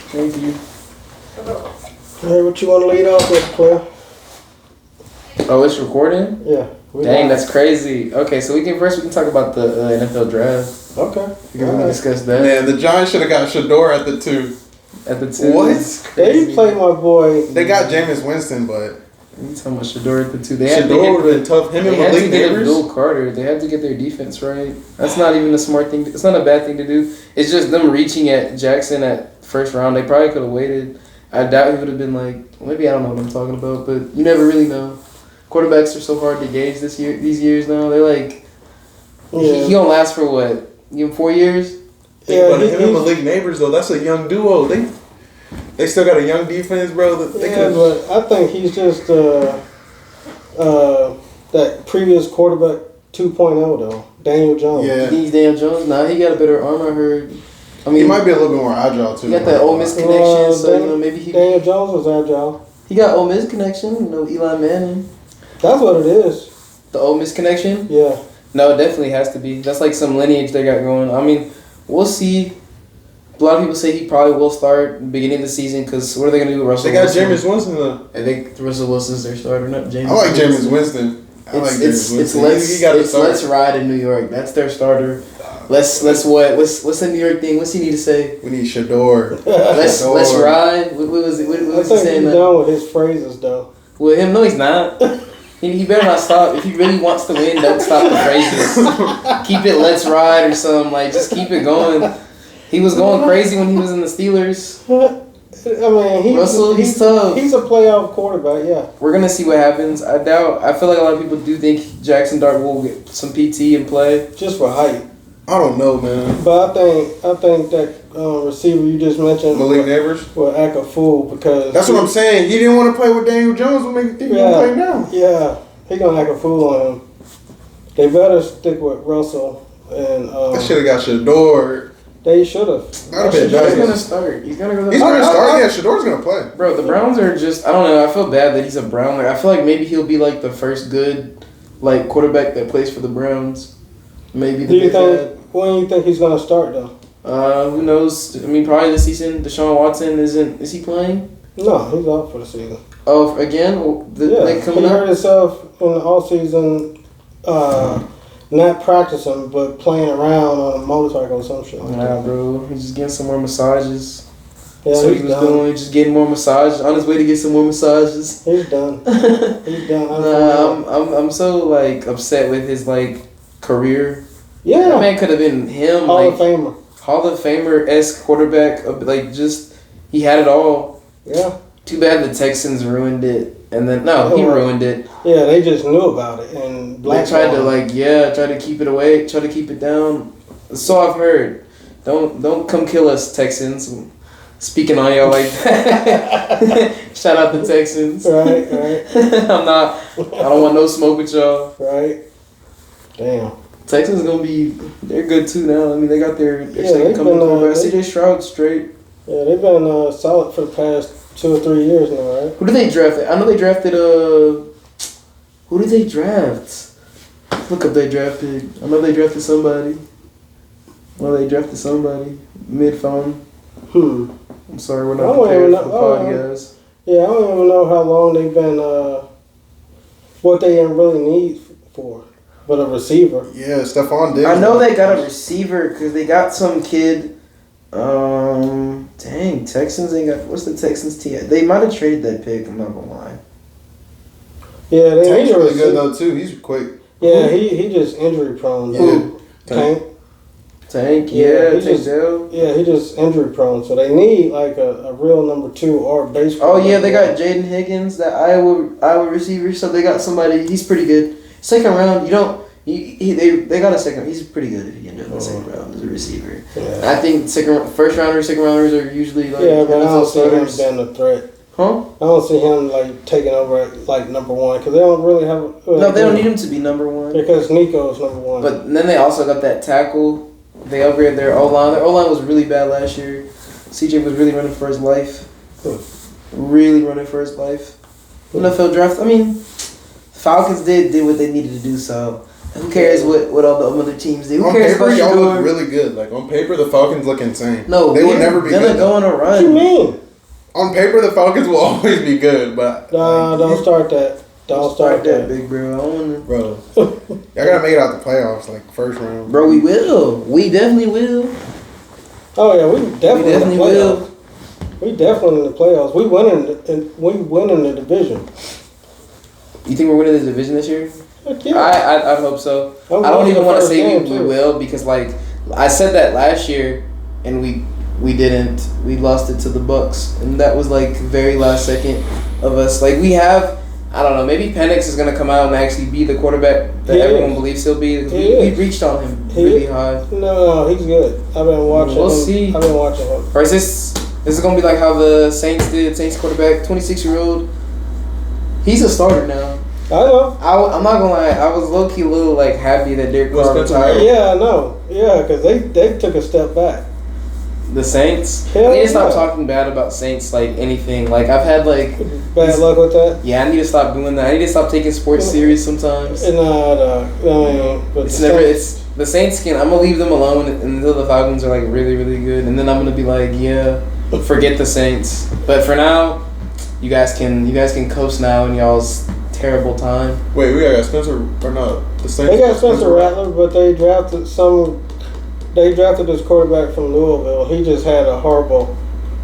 Thank you. Hey, what you want to lead off with, player? Oh, it's recording? Yeah. Dang, that's crazy. Okay, so we can talk about the NFL draft. Okay. We can really discuss that. Man, the Giants should have got Shador at the 2. At the 2. What? They played my boy. They got Jameis Winston, but You talking about Shador at the 2? Shador would have been tough. Him and They had to Malik get Neighbors. Bill Carter. They had to get their defense right. That's not even a smart thing. It's not a bad thing to do. It's just them reaching at Jackson at first round. They probably could have waited. I doubt he would have been like, maybe I don't know what I'm talking about, but you never really know. Quarterbacks are so hard to gauge these years now. They're like, he don't last for what? 4 years? Yeah, but him and Malik Neighbors though, that's a young duo. They still got a young defense, bro. But I think he's just that previous quarterback 2.0 though, Daniel Jones. Yeah. He's Daniel Jones. Nah, he got a better arm, I heard. I mean, He might be a little bit more agile too. He got that Ole Miss connection, so maybe he. Daniel Jones was agile. He got Ole Miss connection. Eli Manning. That's what it is. The Ole Miss connection. Yeah. No, it definitely has to be. That's like some lineage they got going. I mean, we'll see. A lot of people say he probably will start beginning of the season because what are they gonna do with Russell? They got Wilson? Jameis Winston though. I think Russell Wilson's their starter, not Jameis. I like Jameis Winston. It's let's ride in New York. That's their starter. What's the New York thing? What's he need to say? We need Shador. Let's ride. What was it? What was he saying? He's done with his phrases though. With him, no, he's not. He better not stop. If he really wants to win, don't stop the phrases. Keep it, let's ride or something. Like, just keep it going. He was going crazy when he was in the Steelers. I mean, he's tough. He's a playoff quarterback, yeah. We're going to see what happens. I feel like a lot of people do think Jackson Dart will get some PT and play. Just for height. I don't know, man. But I think that receiver you just mentioned, Malik Neighbors, will act a fool because that's what I'm saying. He didn't want to play with Daniel Jones. What make you think he's gonna play now? Yeah, he gonna act a fool on him. They better stick with Russell and. They should have got Shador. They should have. He's gonna start. He's gonna go. He's gonna start. Yeah, Shador's gonna play. Bro, the Browns are just. I don't know. I feel bad that he's a Brown. Like, I feel like maybe he'll be like the first good, like quarterback that plays for the Browns. Maybe. When do you think he's gonna start though? Who knows? I mean, probably this season. Deshaun Watson is he playing? No, he's out for the season. Oh, again? He hurt himself in the offseason, not practicing, but playing around on a motorcycle or some shit. Nah, bro. He's just getting some more massages. Yeah, That's what he was doing. Just getting more massages. On his way to get some more massages. He's done. He's done. Nah, I'm so like upset with his like career. Yeah, that man could have been him. Hall of Famer-esque quarterback. Like just he had it all. Yeah. Too bad the Texans ruined it. And then he ruined it. Yeah, they just knew about it and they tried to keep it away, try to keep it down. So I've heard. Don't come kill us, Texans. Speaking on y'all like that. Shout out the Texans. Right. I don't want no smoke with y'all. Right. Damn. Texans they're good too now. I mean, they got their second coming quarterback. CJ Stroud straight. Yeah, they've been solid for the past 2 or 3 years now, right? Who did they draft? I know they drafted who did they draft? Look up their draft pick. I know they drafted somebody. Mid-phone. I'm sorry, we're not prepared for the podcast. Yeah, I don't even know how long they've been, what they really need for. But a receiver. Yeah, Stephon Diggs. I know they got a receiver because they got some kid. Dang, Texans ain't got. What's the Texans team? They might have traded that pick. I'm not gonna lie. Yeah, Tank's really good though too. He's quick. Yeah, he just injury prone. Yeah. Tank. Yeah, he just injury prone. So they need like a real number 2 or base. Oh yeah, they got Jaden Higgins, that Iowa receiver. So they got somebody. He's pretty good. Second round, they got a second. He's pretty good if he ended up in the second round as a receiver. Yeah. I think first rounders, second rounders are usually like. Yeah, but I don't see him being a threat. Huh? I don't see him like taking over at like number 1 because they don't really have. No, they don't need him to be number 1 because Nico's number 1. But then they also got that tackle. They upgraded their O-line. Their O-line was really bad last year. CJ was really running for his life. NFL draft. I mean, Falcons did what they needed to do. So Who cares what all the other teams do? Who On cares paper, about y'all look Shador? really good. Like on paper, the Falcons look insane. No, they would we're never be gonna good. go on a run. What you mean? On paper, the Falcons will always be good, but Nah, like, don't start that. Don't start that. big bro. I don't wanna... bro. Y'all gotta make it out the playoffs, like first round. Bro, we will. We definitely will. Oh yeah, we definitely, We definitely in the playoffs. We definitely in the playoffs. We winning the division. You think we're winning the division this year? Heck yeah. I hope so. I'm I don't watching even the want to first say game, we too. will because like I said that last year and we didn't. We lost it to the Bucks and that was like very last second of us. Like we have, I don't know, maybe Penix is gonna come out and actually be the quarterback that He everyone is. believes he'll be. Because He we is. reached on him He really is. high. No, he's good. I've been watching. We'll him. see. I've been watching him. Or is this is gonna be like how the Saints did? Saints quarterback, 26-year-old. He's a starter now. I know. I'm not gonna lie. I was low key a little like happy that Derek Was Carr Spencer retired. Yeah, I know. Yeah, because they took a step back. The Saints. Hell We need to stop yeah. talking bad about Saints like anything. Like I've had like Bad luck with that. yeah. I need to stop doing that. I need to stop taking sports serious sometimes. No. I mean, but It's the never. Saints- It's the Saints can. I'm gonna leave them alone until the Falcons are like really really good, and then I'm gonna be like yeah, forget the Saints. But for now, you guys can coast now in y'all's terrible time. Wait, we got Spencer or not? The Saints. They got Spencer Rattler, but they drafted this quarterback from Louisville. He just had a horrible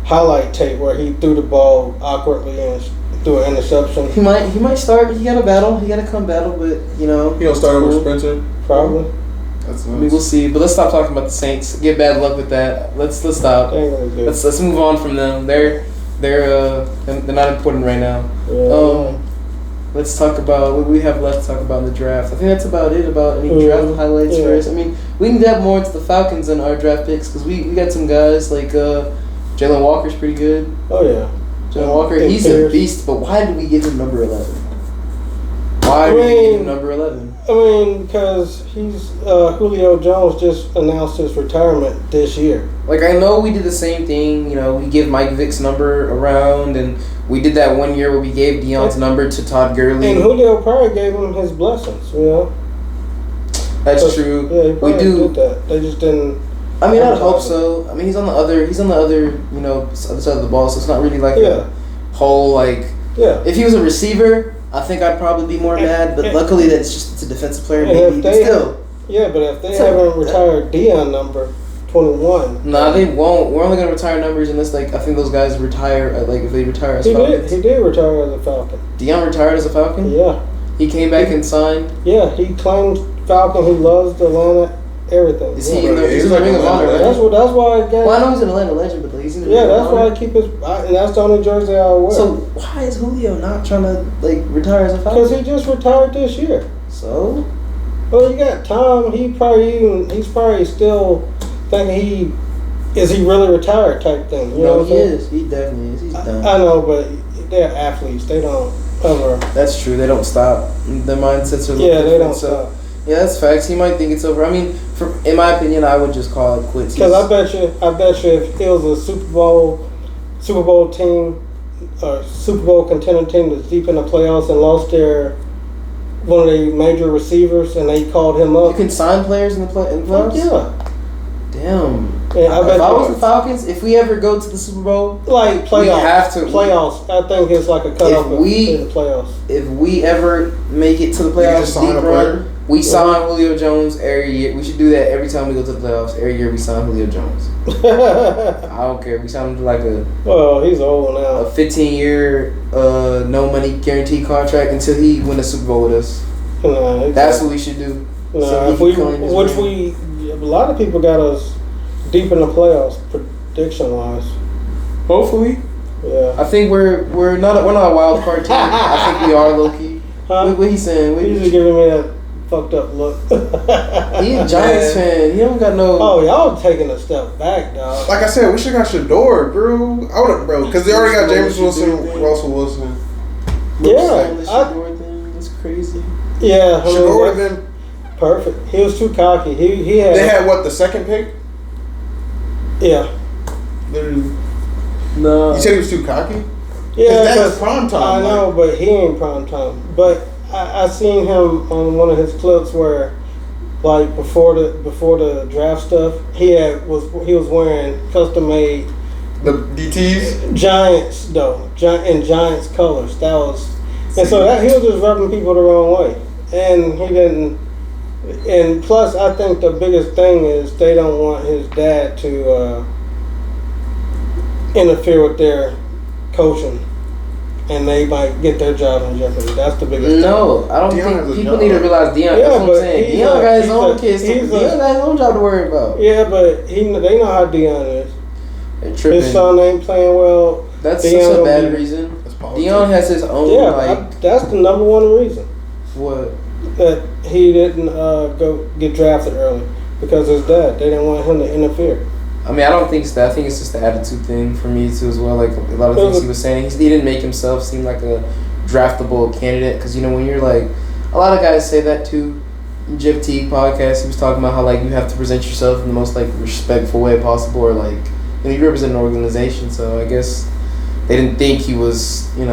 highlight tape where he threw the ball awkwardly and threw an interception. He might start. He got to battle. He got to come battle, but you know. He'll start it's over cool. Spencer. Probably. That's I mean, we'll see. But let's stop talking about the Saints. Get bad luck with that. Let's stop. They ain't gonna do. Let's move on from them. They're not important right now. Yeah. Let's talk about what we have left to talk about in the draft. I think that's about it. About any Mhm. draft highlights Yeah. for us. I mean, we can dab more into the Falcons in our draft picks because we got some guys like Jalen Walker's pretty good. Oh yeah. Jalen Walker, And he's a Pierce. beast. But why did we give him number 11? Why did we give him number 11? I mean, because he's Julio Jones just announced his retirement this year. Like, I know we did the same thing, you know, we give Mike Vick's number around, and we did that one year where we gave Deion's number to Todd Gurley. And Julio probably gave him his blessings, you know. That's But, true. Yeah, he We probably do. did that. They just didn't. I mean, I'd hope so. I mean, he's on the other, you know, other side of the ball, so it's not really like Yeah. a whole, like, Yeah. if he was a receiver, I think I'd probably be more mad, but luckily it's a defensive player, And maybe, if but they- still. Yeah, but if they So- haven't retired Deion number 21, Nah, they won't. We're only gonna retire numbers unless, like, I think those guys retire. Like, if they retire as he Falcons. did retire as a Falcon. Deion retired as a Falcon. Yeah, He came back and signed. yeah, he claims Falcon. He loves Atlanta, everything. Is yeah. he in the? He's He's in the like Ring of Atlanta Honor, right? legend. That's why I got. Well, I know he's an Atlanta legend, but like, he's in the Yeah, Ring of that's why Honor. I keep his. And that's the only jersey I wear. So why is Julio not trying to like retire as a Because Falcon? he just retired this year. So Well, you got Tom. He's probably still thinking is he really retired type thing. You know no, what I'm he saying? is. He definitely is. He's done. I know, but they're athletes. They don't ever. That's true. They don't stop. Their mindsets are. a little Yeah, they different, don't so. stop. Yeah, that's facts. He might think it's over. I mean, in my opinion, I would just call it quits. Because I bet you, if it was a Super Bowl team, or Super Bowl contender team that's deep in the playoffs and lost one of their major receivers, and they called him You up. can sign players in the playoffs. Yeah, Damn. yeah. I bet If I was you, the Falcons, if we ever go to the Super Bowl, like playoffs. we have to- playoffs. I think it's like a cutoff we- in the playoffs. if we ever make it to the You playoffs, just sign deep a player? run, we sign Julio Jones every year. We should do that every time we go to the playoffs. Every year we sign Julio Jones. I don't care. We sign him to like Well, he's old a now. 15-year no money guarantee contract until he win a Super Bowl with us. Nah, That's what we should do. Nah, So he if we, can claim his which ring. a lot of people got us deep in the playoffs prediction wise. Hopefully, Yeah. I think we're not a wild card team. I think we are low key. Huh? What he saying? He's just giving me that fucked up look. He a Giants fan. He don't got no. Oh, y'all taking a step back, dog. Like I said, we should have got Shador, bro. I would have, bro, because they already got James Wilson, Russell Wilson. Yeah, This I- Shador thing, that's crazy. Yeah, I mean, Shador would have that's been. perfect. He was too cocky. He had. They had what, the second pick? Yeah. Literally. No. You said he was too cocky. Yeah, That's 'cause prime time, I know, but he ain't prime time. But I seen him on one of his clips where, like before the draft stuff, he was wearing custom made The DTs. Giants though, in Giants colors. That was, and so that he was just rubbing people the wrong way, and he didn't. And plus, I think the biggest thing is they don't want his dad to interfere with their coaching, and they might get their job in jeopardy. That's the biggest. No, I don't Deion has think a people job. need to realize Deion. Yeah, That's what I'm but saying. he's Deion got his he's own kids. he's Deion got his own job to worry about. Yeah, but they know how Deion is. They're tripping. His son ain't playing well. That's Deion such a gonna bad be- reason. That's politics. Deion has his own Yeah, that's the number one reason what? that he didn't go get drafted early, because his dad. They didn't want him to interfere. I mean, I don't think so. I think it's just the attitude thing for me too as well. Like a lot of things he was saying, he didn't make himself seem like a draftable candidate. Because when you're like, a lot of guys say that too. In Jeff Teague podcast, he was talking about how like you have to present yourself in the most like respectful way possible, or like you represent an organization. So I guess they didn't think he was, he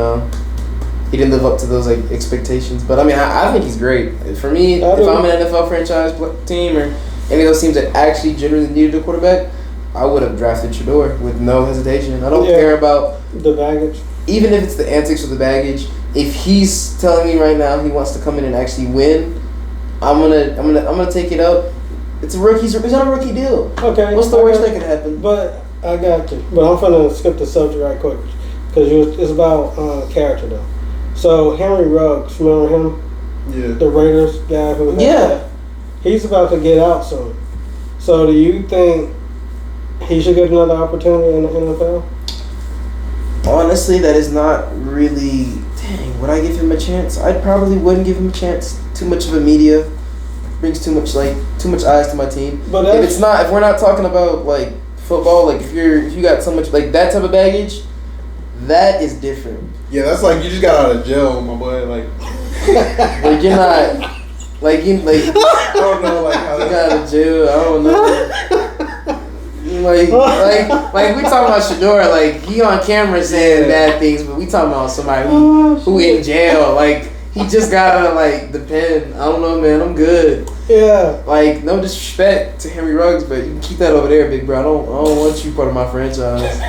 didn't live up to those like expectations. But I mean, I think he's great. For me, if I'm an NFL franchise team or any of those teams that actually genuinely needed a quarterback, I would have drafted Shador with no hesitation. I don't care about the baggage. Even if it's the antics or the baggage. If he's telling me right now he wants to come in and actually win, I'm gonna take it up. It's a rookie. He's on a rookie deal. Okay. What's the worst that could happen? But I got you. But I'm gonna skip the subject right quick because it's about character though. So Henry Ruggs, remember him? Yeah. The Raiders guy who. Yeah. He's about to get out soon. So do you think he should get another opportunity in the NFL? Honestly, that is not really. Dang, would I give him a chance? I probably wouldn't give him a chance. Too much of a media brings too much eyes to my team. But if we're not talking about like football, like if you got so much like that type of baggage, that is different. Yeah, that's like you just got out of jail, my boy. Like, Like you're not. Like I don't know, like how you that. got out of jail. I don't know. Like we talking about Shador, like he on camera saying bad things, but we talking about somebody who in jail. Like he just got out of like the pen. I don't know, man. I'm good. Yeah. Like no disrespect to Henry Ruggs, but you can keep that over there, big bro. I don't want you part of my franchise.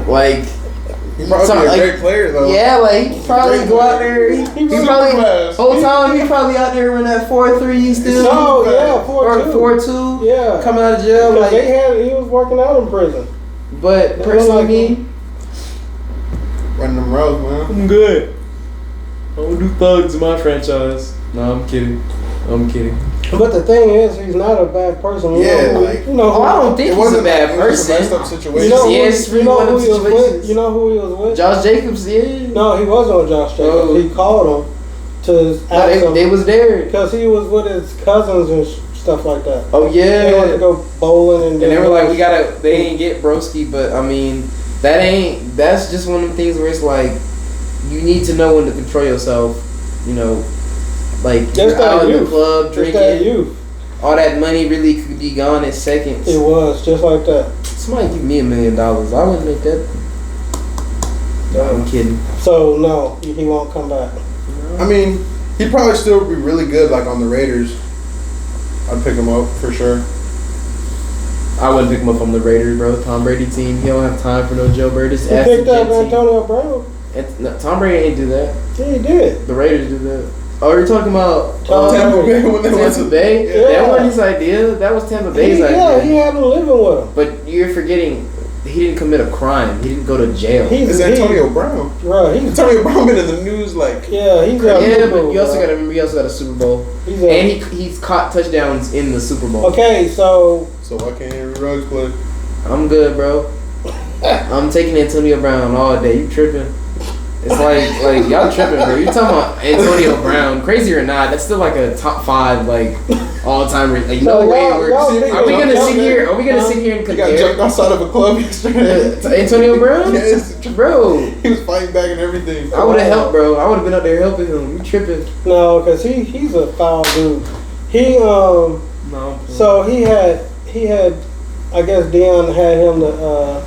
Like. He's probably a great player though. Yeah, like he probably go out there. He probably fast. whole time he probably out there running that 4.3 still. No, yeah, Or 4.2. 4.2. Yeah. Coming out of jail, Because like. he was working out in prison. But They personally, like me, Running them routes, man. I'm good. I don't do thugs in my franchise. No, I'm kidding. But the thing is, he's not a bad person. Yeah, who, like- Oh, I don't think he's a bad It was a messed person. up situation. You know, Yeah, it's really one of who them he was with? situations. You know who he was with? Josh Jacobs, yeah. No, he wasn't with Josh Jacobs. Oh. He called him to No, ask him they was there. because he was with his cousins and stuff like that. Oh They went to yeah. go bowling And they were like, they ain't get broski, but I mean, that's just one of the things where it's like, you need to know when to control yourself, like That's you're that out in the youth. club Just that drinking, youth. all that money really could be gone in seconds. It was just like that. Somebody give me $1 million, I wouldn't make that. No, I'm kidding. So no, he won't come back. I mean, he'd probably still be really good, like on the Raiders. I'd pick him up for sure. I wouldn't pick him up on the Raiders, bro. Tom Brady team, he don't have time for no Joe Brady. He picked up Antonio Brown. No, Tom Brady ain't do that. Yeah, he did. The Raiders do that. Oh, you're talking about Tampa Bay when they went Tampa to Bay? Yeah. That wasn't his idea. That was Tampa Bay's Yeah, idea. he had him living with him. But you're forgetting, he didn't commit a crime. He didn't go to jail. It's Antonio Brown. Right, he's Antonio Brown been in the news like. yeah, he's Yeah, but you also got to remember, he also got a Super Bowl. and He's caught touchdowns in the Super Bowl. okay, so So why can't Henry Ruggs play? I'm good, bro. I'm taking Antonio Brown all day. You tripping? It's like y'all tripping, bro. You talking about Antonio Brown? Crazy or not? That's still like a top 5 like all time. Like no So way. y'all Are we gonna y'all sit here? Are we gonna sit here and He got jumped compare outside of a club yesterday. to Antonio Brown? Yes. Bro, He was fighting back and everything. I would have helped, bro. I would have been out there helping him. You tripping? no, because he's a foul dude. He No. so he had I guess Deion had him to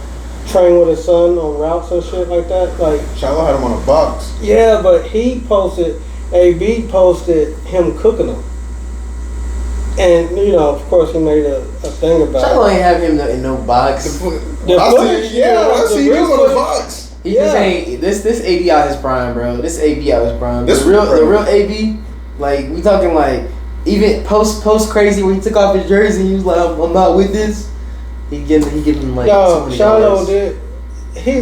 train with his son on routes and shit like that. Like Shiloh had him on a box. yeah, but he posted AB posted him cooking them. And, of course, he made a thing about Shiloh ain't have him in no box. I see he was on the box. He just ain't this AB out his prime, bro. This AB out his prime. This The real AB, like we talking like even post crazy when he took off his jersey, he was like, I'm not with this. He getting like no, Shiloh did.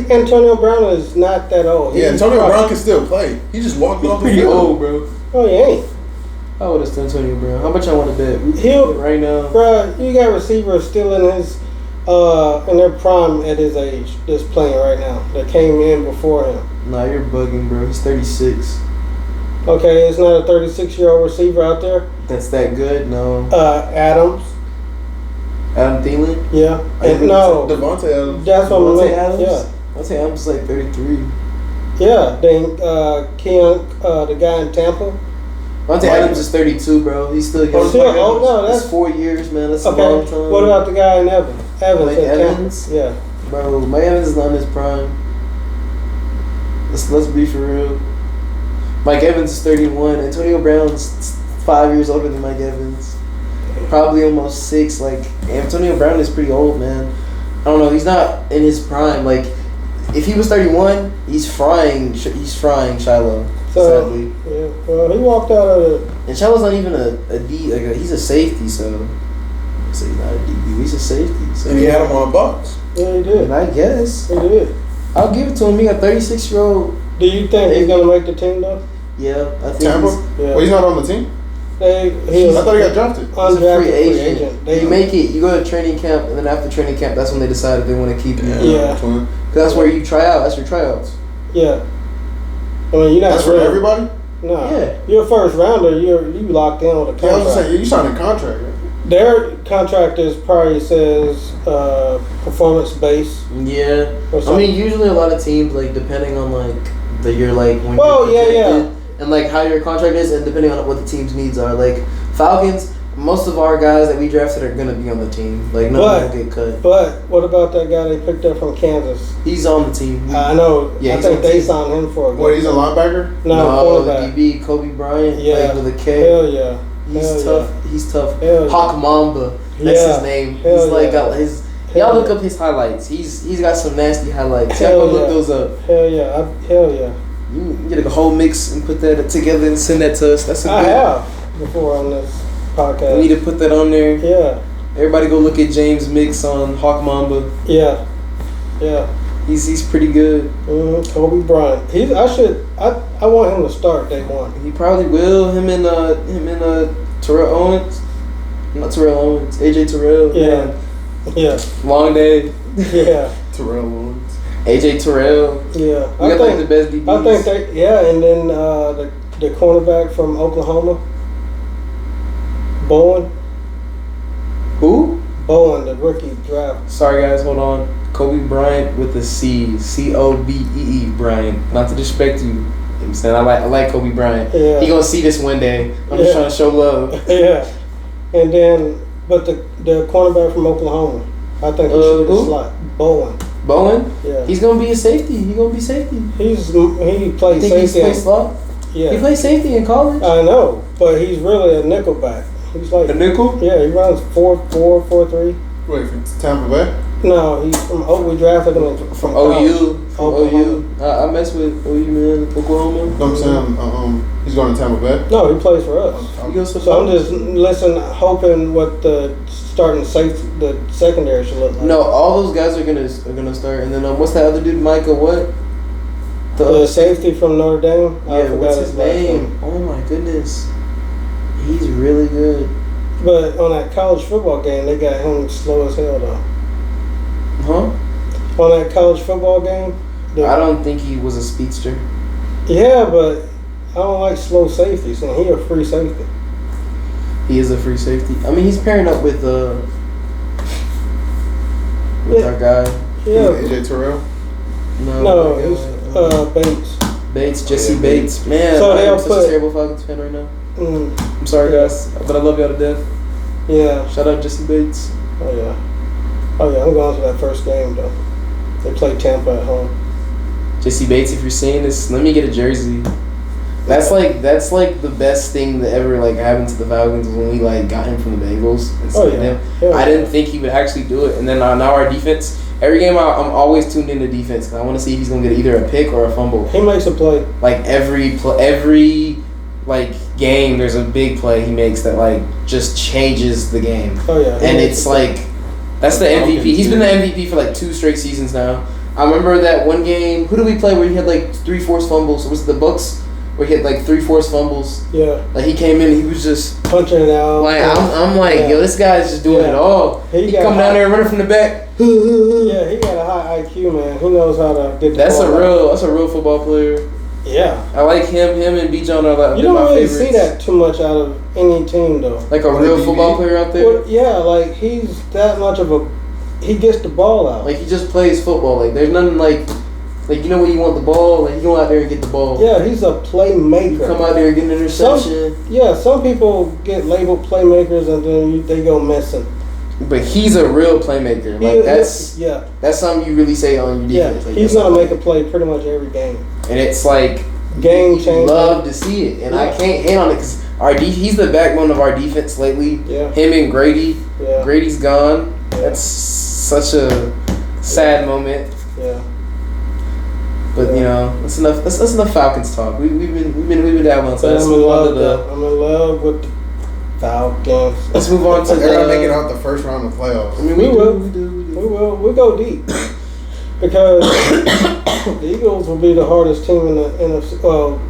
Antonio Brown is not that old. Yeah, Antonio Brown can still play. He just walked off the pretty field. old, bro. Oh, he ain't. How old is Antonio Brown? How much I want to bet? He'll right now. Bro, you got receivers still in their prime at his age that's playing right now that came in before him. Nah, you're bugging, bro. He's 36. Okay, it's not a 36-year-old receiver out there. That's that good? No. Adam Thielen? Yeah. And no. Devontae Adams. That's what Devontae Adams? Yeah. Devontae Adams is like 33. Yeah. Then the guy in Tampa. Devontae Adams is 32, bro. He's still young. That's 4 years, man. That's a long time. What about the guy in Evans? Mike Evans? Yeah. Bro, Mike Evans is not in his prime. Let's be for real. Mike Evans is 31. Antonio Brown's 5 years older than Mike Evans. Probably almost 6. Like, Antonio Brown is pretty old, man. I don't know. He's not in his prime. Like, if he was 31, he's frying Shiloh. So, sadly. yeah. Well, he walked out of it. And Shiloh's not even a D. Like, he's a safety, so. So he's not a DB. He's a safety. So. And he had him on a box. Yeah, he did. And I guess. He did. I'll give it to him. He got 36-year-old. Do you think he's going to make the team, though? Yeah, I think Tampa? Yeah. Well, he's not on the team? I thought he got drafted. He's a free agent. You make it. You go to training camp, and then after training camp, that's when they decide if they want to keep you. Yeah. Because that's where you try out. That's your tryouts. Yeah. I mean, you're not. That's for everybody? No. Yeah. You're a first rounder. You locked in with a contract. Yeah, I was just saying, you signed a contract, right? Their contract is probably says performance based. Yeah. I mean, usually a lot of teams, like, depending on, like, the year, like, when well, you're yeah. and, like, how your contract is, and depending on what the team's needs are. Like, Falcons, most of our guys that we drafted are going to be on the team. Like, no one will get cut. But what about that guy they picked up from Kansas? He's on the team. I know. Yeah, I think they signed him for a What, he's a linebacker? No, cornerback. DB, Kobe Bryant, yeah. like, with a K. Hell yeah. He's tough. Yeah. He's tough. Hell Hawk Mamba. That's his name. He's like got his. Y'all look up his highlights. He's got some nasty highlights. Y'all go look those up. Hell yeah. Hell yeah. You get a whole mix and put that together and send that to us. That's a good. I have before on this podcast. We need to put that on there. Yeah. Everybody go look at James Mix on Hawk Mamba. Yeah. Yeah. He's pretty good. Kobe Bryant. I want him to start day one. He probably will. Him and Terrell Owens. Not Terrell Owens. AJ Terrell. Yeah. Man. Yeah. Long day. Yeah. Terrell Owens. AJ Terrell. Yeah. We got like the best DBs. I think and then the cornerback from Oklahoma, Bowen. Who? Bowen, the rookie draft. Sorry guys, hold on. Kobe Bryant with the C. Cobee Bryant. Not to disrespect you. You know what I'm saying? I like Kobe Bryant. Yeah. He gonna see this one day. I'm just trying to show love. Yeah. And then but the cornerback from Oklahoma. I think he should get a slot. Bowen? Yeah. He's gonna be a safety. He gonna be safety. He plays safety. He plays slot? Yeah. He plays safety in college? I know, but he's really a nickelback. He's like a nickel? Yeah, he runs 4.4, 4.3. Wait, from Tampa Bay? No, he's from we drafted him from OU. From OU. I mess with OU, man. Oklahoma. No, I'm saying he's going to Tampa Bay. No, he plays for us. So I'm just hoping what the starting the secondary should look like. No, all those guys are gonna start, and then what's that other dude, Micah? What? The safety from Notre Dame. Yeah, what's his name? Oh my goodness, he's really good. But on that college football game, they got him slow as hell though. Huh? On that college football game. I don't think he was a speedster. Yeah, but I don't like slow safeties, and he a free safety. He is a free safety. I mean, he's pairing up with our guy. Yeah. AJ Terrell? No, he's Bates. Jesse Bates. Man, so I'm such a terrible Falcons fan right now. I'm sorry, guys, but I love y'all to death. Yeah. Shout out Jesse Bates. Oh yeah, I'm going to that first game though. They play Tampa at home. Jesse Bates, if you're seeing this, let me get a jersey. That's like the best thing that ever like happened to the Falcons when we like got him from the Bengals and Oh, signed yeah. him. Yeah. I didn't think he would actually do it, and then now our defense. Every game I'm always tuned into defense because I want to see if he's gonna get either a pick or a fumble. He makes a play. Like every like game, there's a big play he makes that like just changes the game. Oh yeah. And it's like that's the MVP. He's been the MVP for like 2 straight seasons now. I remember that one game. Who did we play where he had like 3 forced fumbles? Was it the Bucks where he had like 3 forced fumbles? Yeah. Like he came in, and he was just Punching it out. like I'm like, Yeah. yo, this guy's just doing Yeah. it all. He got come down there and running from the back. Yeah, he got a high IQ, man. He knows how to get the That's ball that's a real football player. out. Yeah. I like him. Him and B. John are like You been don't my really favorites. see that too much out of any team, though. Like a What, real a DB? football player out there. Well, yeah, like he's that much of a. He gets the ball out. Like he just plays football. Like there's nothing like you know when you want the ball, like you go out there and get the ball. Yeah, he's a playmaker. You come out there and get an interception. Some people get labeled playmakers and then they go missing. But he's a real playmaker. Like that's something you really say on your defense. Like, he's that's gonna something. make a play pretty much every game. And it's like Game you changer. love to see it, and I Yeah. can't hate on it because he's the backbone of our defense lately. Yeah. Him and Grady. Yeah. Grady's gone. Yeah. That's such a sad moment. Yeah. But you know, that's enough. That's enough Falcons talk. We've been down one. So But let's I'm in move on to love. the. I'm in love with the Falcons. Let's move on to They're gonna make it the. out the first round of playoffs. I mean, We will. We do. We will. We go deep because the Eagles will be the hardest team in the NFC. Well,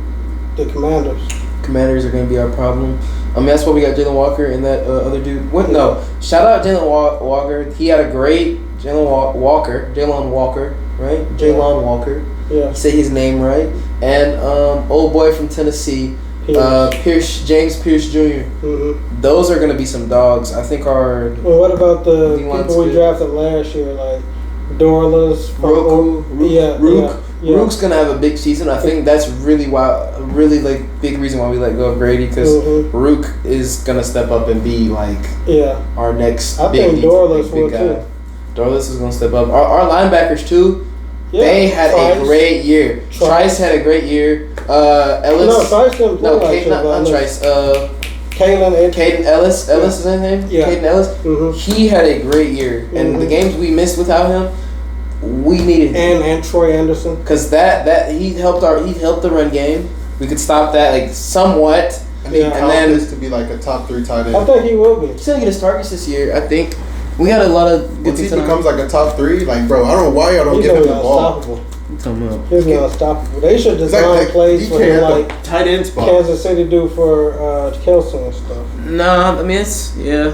the Commanders. Commanders are going to be our problem. I mean, that's why we got Jalen Walker and that other dude. What? No. Shout out Jalen Walker. He had a great Jalen Walker, right? Jalen Walker. Yeah. Say his name right. And old boy from Tennessee, James Pierce Jr. Mm-hmm. Those are going to be some dogs. I think our Well, what about the D-line's people we good. drafted last year, like Dorless, Rook's gonna have a big season. I think that's really big reason why we let go of Grady because Mm-hmm. Rook is gonna step up and be like our next I big think Dorless will guy. too. Dorless is gonna step up. Our linebackers too. Yeah, They had Trice. a great year. Trice had a great year. Ellis. No, Trice didn't play No, last year, not but Trice. Caden Ellis. Ellis is his name. Yeah. Caden Ellis. Mm-hmm. He had a great year, and the games we missed without him, we needed him. and Troy Anderson. Cause that he helped the run game. We could stop that like somewhat. I need Yeah. And then- Calvin to be like a top 3 tight end. I think he will be. He's gonna get his targets this year. I think we got a lot of good Once he things on becomes like a top 3, like bro, I don't know why y'all don't He's give gonna him be the ball. unstoppable. our. He's gonna be unstoppable. They should It's design like plays for him DK like at the tight end spot. Kansas City do for Kelce and stuff. No, I mean it's yeah.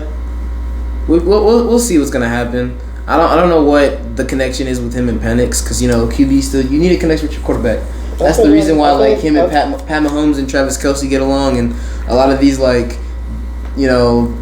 We'll see what's gonna happen. I don't know what the connection is with him and Penix because you know QB still you need a connection with your quarterback. That's the reason why like him and Pat Mahomes and Travis Kelce get along, and a lot of these like you know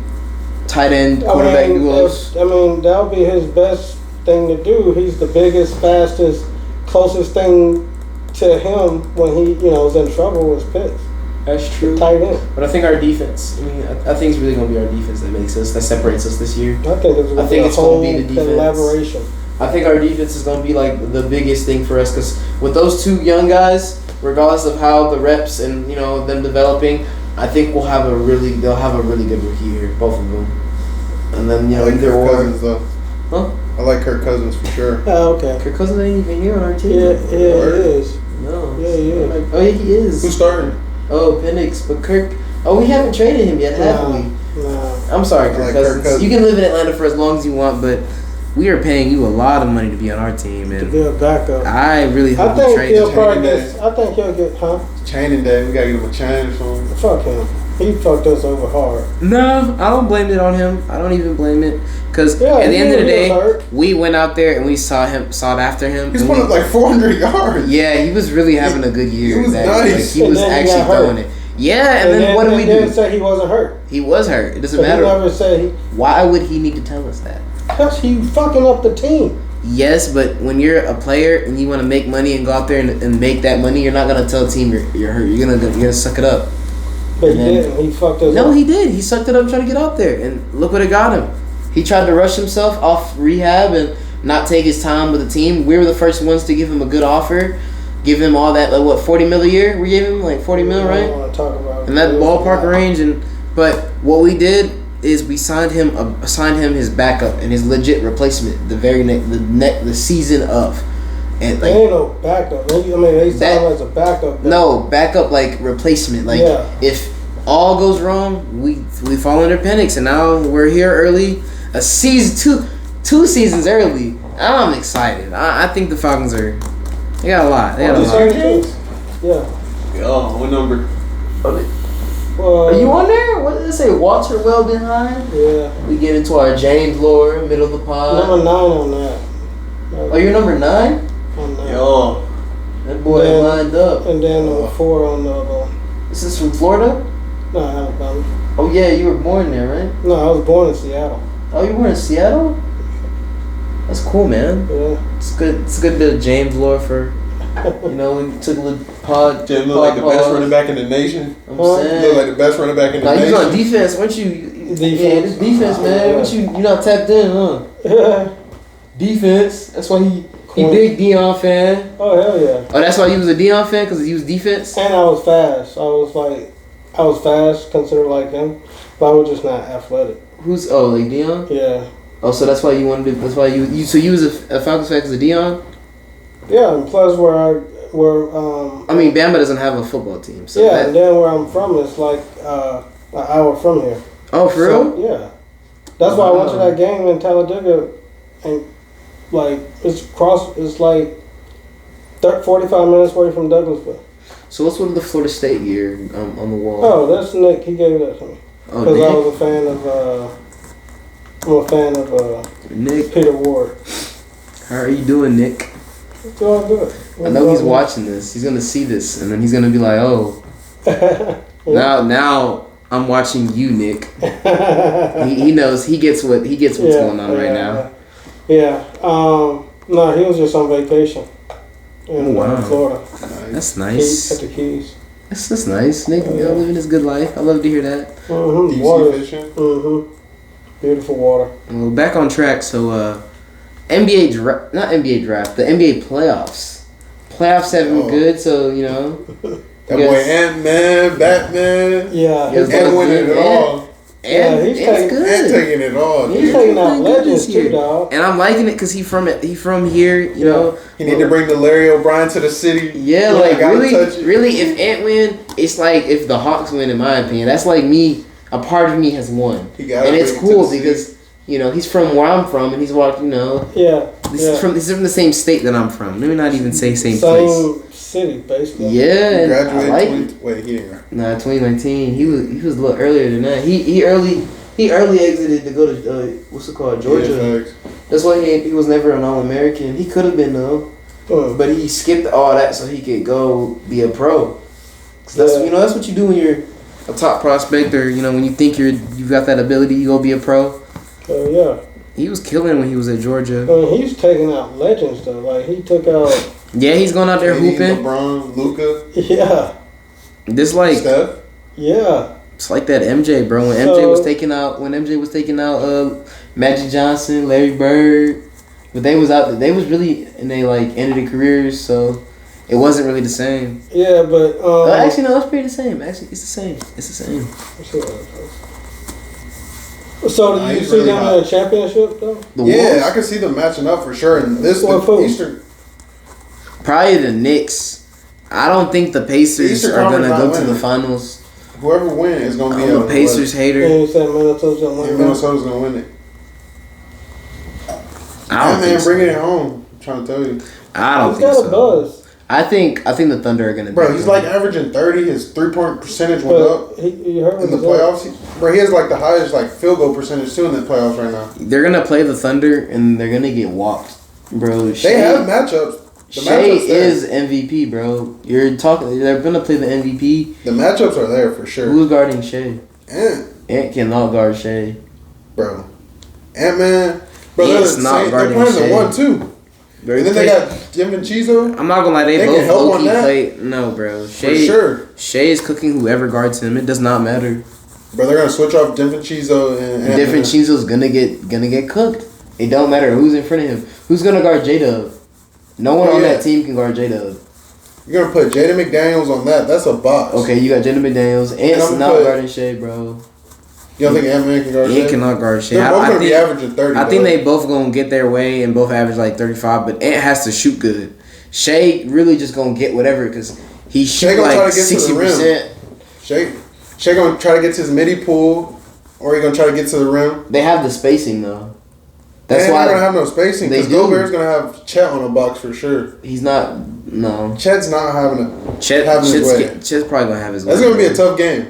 tight end quarterback duos. That'll be his best thing to do. He's the biggest, fastest, closest thing to him when he was in trouble was Pitts. That's true. Tight end. But I think our defense. I mean, I think it's really gonna be our defense that separates us this year. I think it's I gonna think be a it's gonna whole be the defense. collaboration. I think our defense is going to be like the biggest thing for us because with those 2 young guys, regardless of how the reps and them developing, I think they'll have a really good rookie year, both of them. And then I like either Kirk or. Cousins though. Huh? I like Kirk Cousins for sure. Oh, okay. Kirk Cousins ain't even here on our team. Yeah, he is. No. Yeah, he is. Oh yeah, he is. Who's starting? Oh, Penix, but Kirk. Oh, we haven't traded him yet, have we? Nah. I'm sorry, I Kirk like Cousins. Kirk Cousins. You can live in Atlanta for as long as you want, but we are paying you a lot of money to be on our team, To and be a backup. I really I hope you think trade he'll him. probably Training get. I think he'll get. Huh? Chaining day. We gotta get him a chain for him. Fuck him. He fucked us over hard. No, I don't blame it on him. I don't even blame it because Yeah, at the end of the he was day, hurt. we went out there and we sought after him. He's and put we- up like 400 yards. yeah, he was really having a good year. He was Like, nice. he And was then he actually got hurt. throwing it. Yeah, and then what do we He didn't do? say he wasn't hurt. He was hurt. It doesn't But he matter. never said Why would he need to tell us that? because he fucking up the team. Yes, but when you're a player and you want to make money and go out there and make that money, you're not gonna tell a team you're hurt. You're gonna suck it up. But And he then- didn't. He fucked us No, up. he did. He sucked it up trying to get out there, and look what it got him. He tried to rush himself off rehab and not take his time with the team. We were the first ones to give him a good offer, give him all that, like what, 40 mil a year? We gave him like 40 mil, I right? don't want to talk about In that it. ballpark range, but what we did is we signed him his backup and his legit replacement the season of, and They like ain't no backup. They signed him as a backup. no backup like replacement. Like Yeah. if all goes wrong, we fall under Penix, and now we're here early, a season two seasons early. I'm excited. I think the Falcons they got a lot. They got a Just lot. saying too. Yeah. Oh, what number? Well, Are you on there? What did it say? Walter well behind. Yeah. We get into our James Lore, middle of the pod. Number 9 on that. Oh, you're number 9? On that. Yo. That boy Yeah. lined up. And then number 4 on the other one. This is from Florida? No, Alabama. Oh, yeah, you were born there, right? No, I was born in Seattle. Oh, you were in Seattle? That's cool, man. Yeah. It's good. It's a good bit of James Lore for, we took a little pod. Jim look like the pod best pause. running back in the nation. I'm Huh? saying. Look like the best running back in the Nah, you was on nation. defense, weren't you? Defense. Yeah, this defense, man. What you not tapped in, huh? Defense. That's why he Cool. big Dion fan. Oh, hell yeah. Oh, that's why you was a Dion fan, because he was defense. And I was fast. I was fast, considered like him, but I was just not athletic. Who's like Dion? Yeah. Oh, so that's why you wanted to. That's why so you was a Falcons fan because of Dion. Yeah, and plus I mean, Bama doesn't have a football team, so yeah, and then where I'm from is like an hour from here. Oh, for So, real? yeah. That's why I went to that game in Talladega, and like it's like 45 minutes away from Douglasville. So let's go to the Florida State gear on the wall. Oh, that's Nick. He gave that to me Oh, because I Nick. was a fan of. I'm a fan of Nick, Peter Ward. how are you doing, Nick? It's all good. I know he's watching this. He's gonna see this, and then he's gonna be like, "Oh, now I'm watching you, Nick." He knows. He gets what's going on right now. Yeah. No, he was just on vacation in Wow. Florida. That's At nice. the Keys. That's nice. Nick, living his good life. I love to hear that. Mm-hmm. Deep Water. sea fishing. Mm-hmm. Beautiful water. Well, back on track. So, NBA draft, not NBA draft, the NBA playoffs. Playoffs have been Oh. good. So That Yes. boy Ant-Man, Batman, Yeah. Yes. and winning it all. Yeah, he's taking- good. And taking it all. He's Dude. taking out playing good legends this year. too, dog. And I'm liking it because he from here. You know. He need to bring the Larry O'Brien to the city. Yeah, You like gotta really, touch it. really. If Ant win, it's like if the Hawks win. In my opinion, that's like me. A part of me has won, He gotta and it's bring it to cool the city. because he's from where I'm from, and he's walked. Yeah. He's Yeah. from the same state that I'm from. Let me not even say same place. Same city, basically. Yeah, He and I graduated. like it. Wait, he didn't. Nah, 2019. He was a little earlier than that. He early exited to go to what's it called, Georgia. Yeah, facts. That's why he was never an All-American. He could have been though, but he skipped all that so he could go be a pro. 'Cause that's Yeah. that's what you do when you're a top prospect, or when you think you've got that ability, you go be a pro. Yeah. He was killing when he was at Georgia. I mean, he's taking out legends though. Like he took out. Yeah, he's going out there KD, hooping. LeBron, Luka, Yeah. This like Steph. Yeah. it's like that MJ, bro. When MJ was taking out Magic Johnson, Larry Bird, but they was really and they like ended their careers, so it wasn't really the same. Yeah, but Actually, no, it's pretty the same. Actually, it's the same. It's the same. So Nah, did you he's see really them hot. in a championship though? The Yeah, Wolves? I can see them matching up for sure. And this What the fool? Eastern. Probably the Knicks. I don't think the Pacers Eastern are gonna Conference go not to the winning. finals. Whoever wins is gonna be. I'm a Pacers hater. And you said Minnesota's gonna And win. Minnesota's gonna win it. I don't man, think so. bringing it home. I'm trying to tell you, I don't He's think got a so. buzz. I think the Thunder are gonna. bro. beat He's them. like averaging 30. His 3-point percentage went up But you heard in the what he playoffs. Bro, he has like the highest like field goal percentage too in the playoffs right now. They're gonna play the Thunder and they're gonna get walked, bro. They have matchups. The Shea matchups there. is MVP, bro. You're talking. They're gonna play the MVP. The matchups are there for sure. Who's guarding Shea? And Ant cannot guard Shea. bro, Ant-Man. Bro, Ant's they're, not they're guarding playing Shea. the 1-2. And then they got Divincenzo. I'm not gonna lie, they They can both help low on key that. play. No, bro. For Shea, sure. Shea is cooking whoever guards him. It does not matter. Bro, they're gonna switch off Divincenzo and Ant-Man. Different Chinzo's gonna get cooked. It don't matter who's in front of him. Who's gonna guard J Dub? No one Oh, on yeah. that team can guard J Dub. You're gonna put Jaden McDaniels on that. That's a box. Okay, you got Jaden McDaniels. I'm Ant's gonna not put- guarding Shea, bro. You don't think Ant-Man can guard He Shea? cannot guard Shea. They're both I gonna be think, averaging 30. I think though. they both gonna get their way and both average like 35, but Ant has to shoot good. Shea really just gonna get whatever because he Shea shoot gonna try like to get to the 60%. Shea gonna try to get to his midi pool, or he gonna try to get to the rim. They have the spacing though. That's That's why why they're gonna have no spacing they because do. Gobert's gonna have Chet on a box for sure. he's not. No, Chet's not having it. Chet, having his way. Chet's probably gonna have his way. That's gonna be a bro. tough game.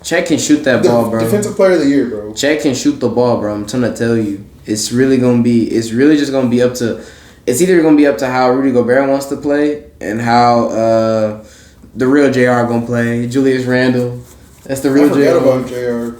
Chet can shoot that ball, bro. Defensive player of the year, bro. Chet can shoot the ball, bro. I'm trying to tell you. It's really just gonna be up to. It's either gonna be up to how Rudy Gobert wants to play and how the real JR gonna play. Julius Randle. That's the I real forgot JR. about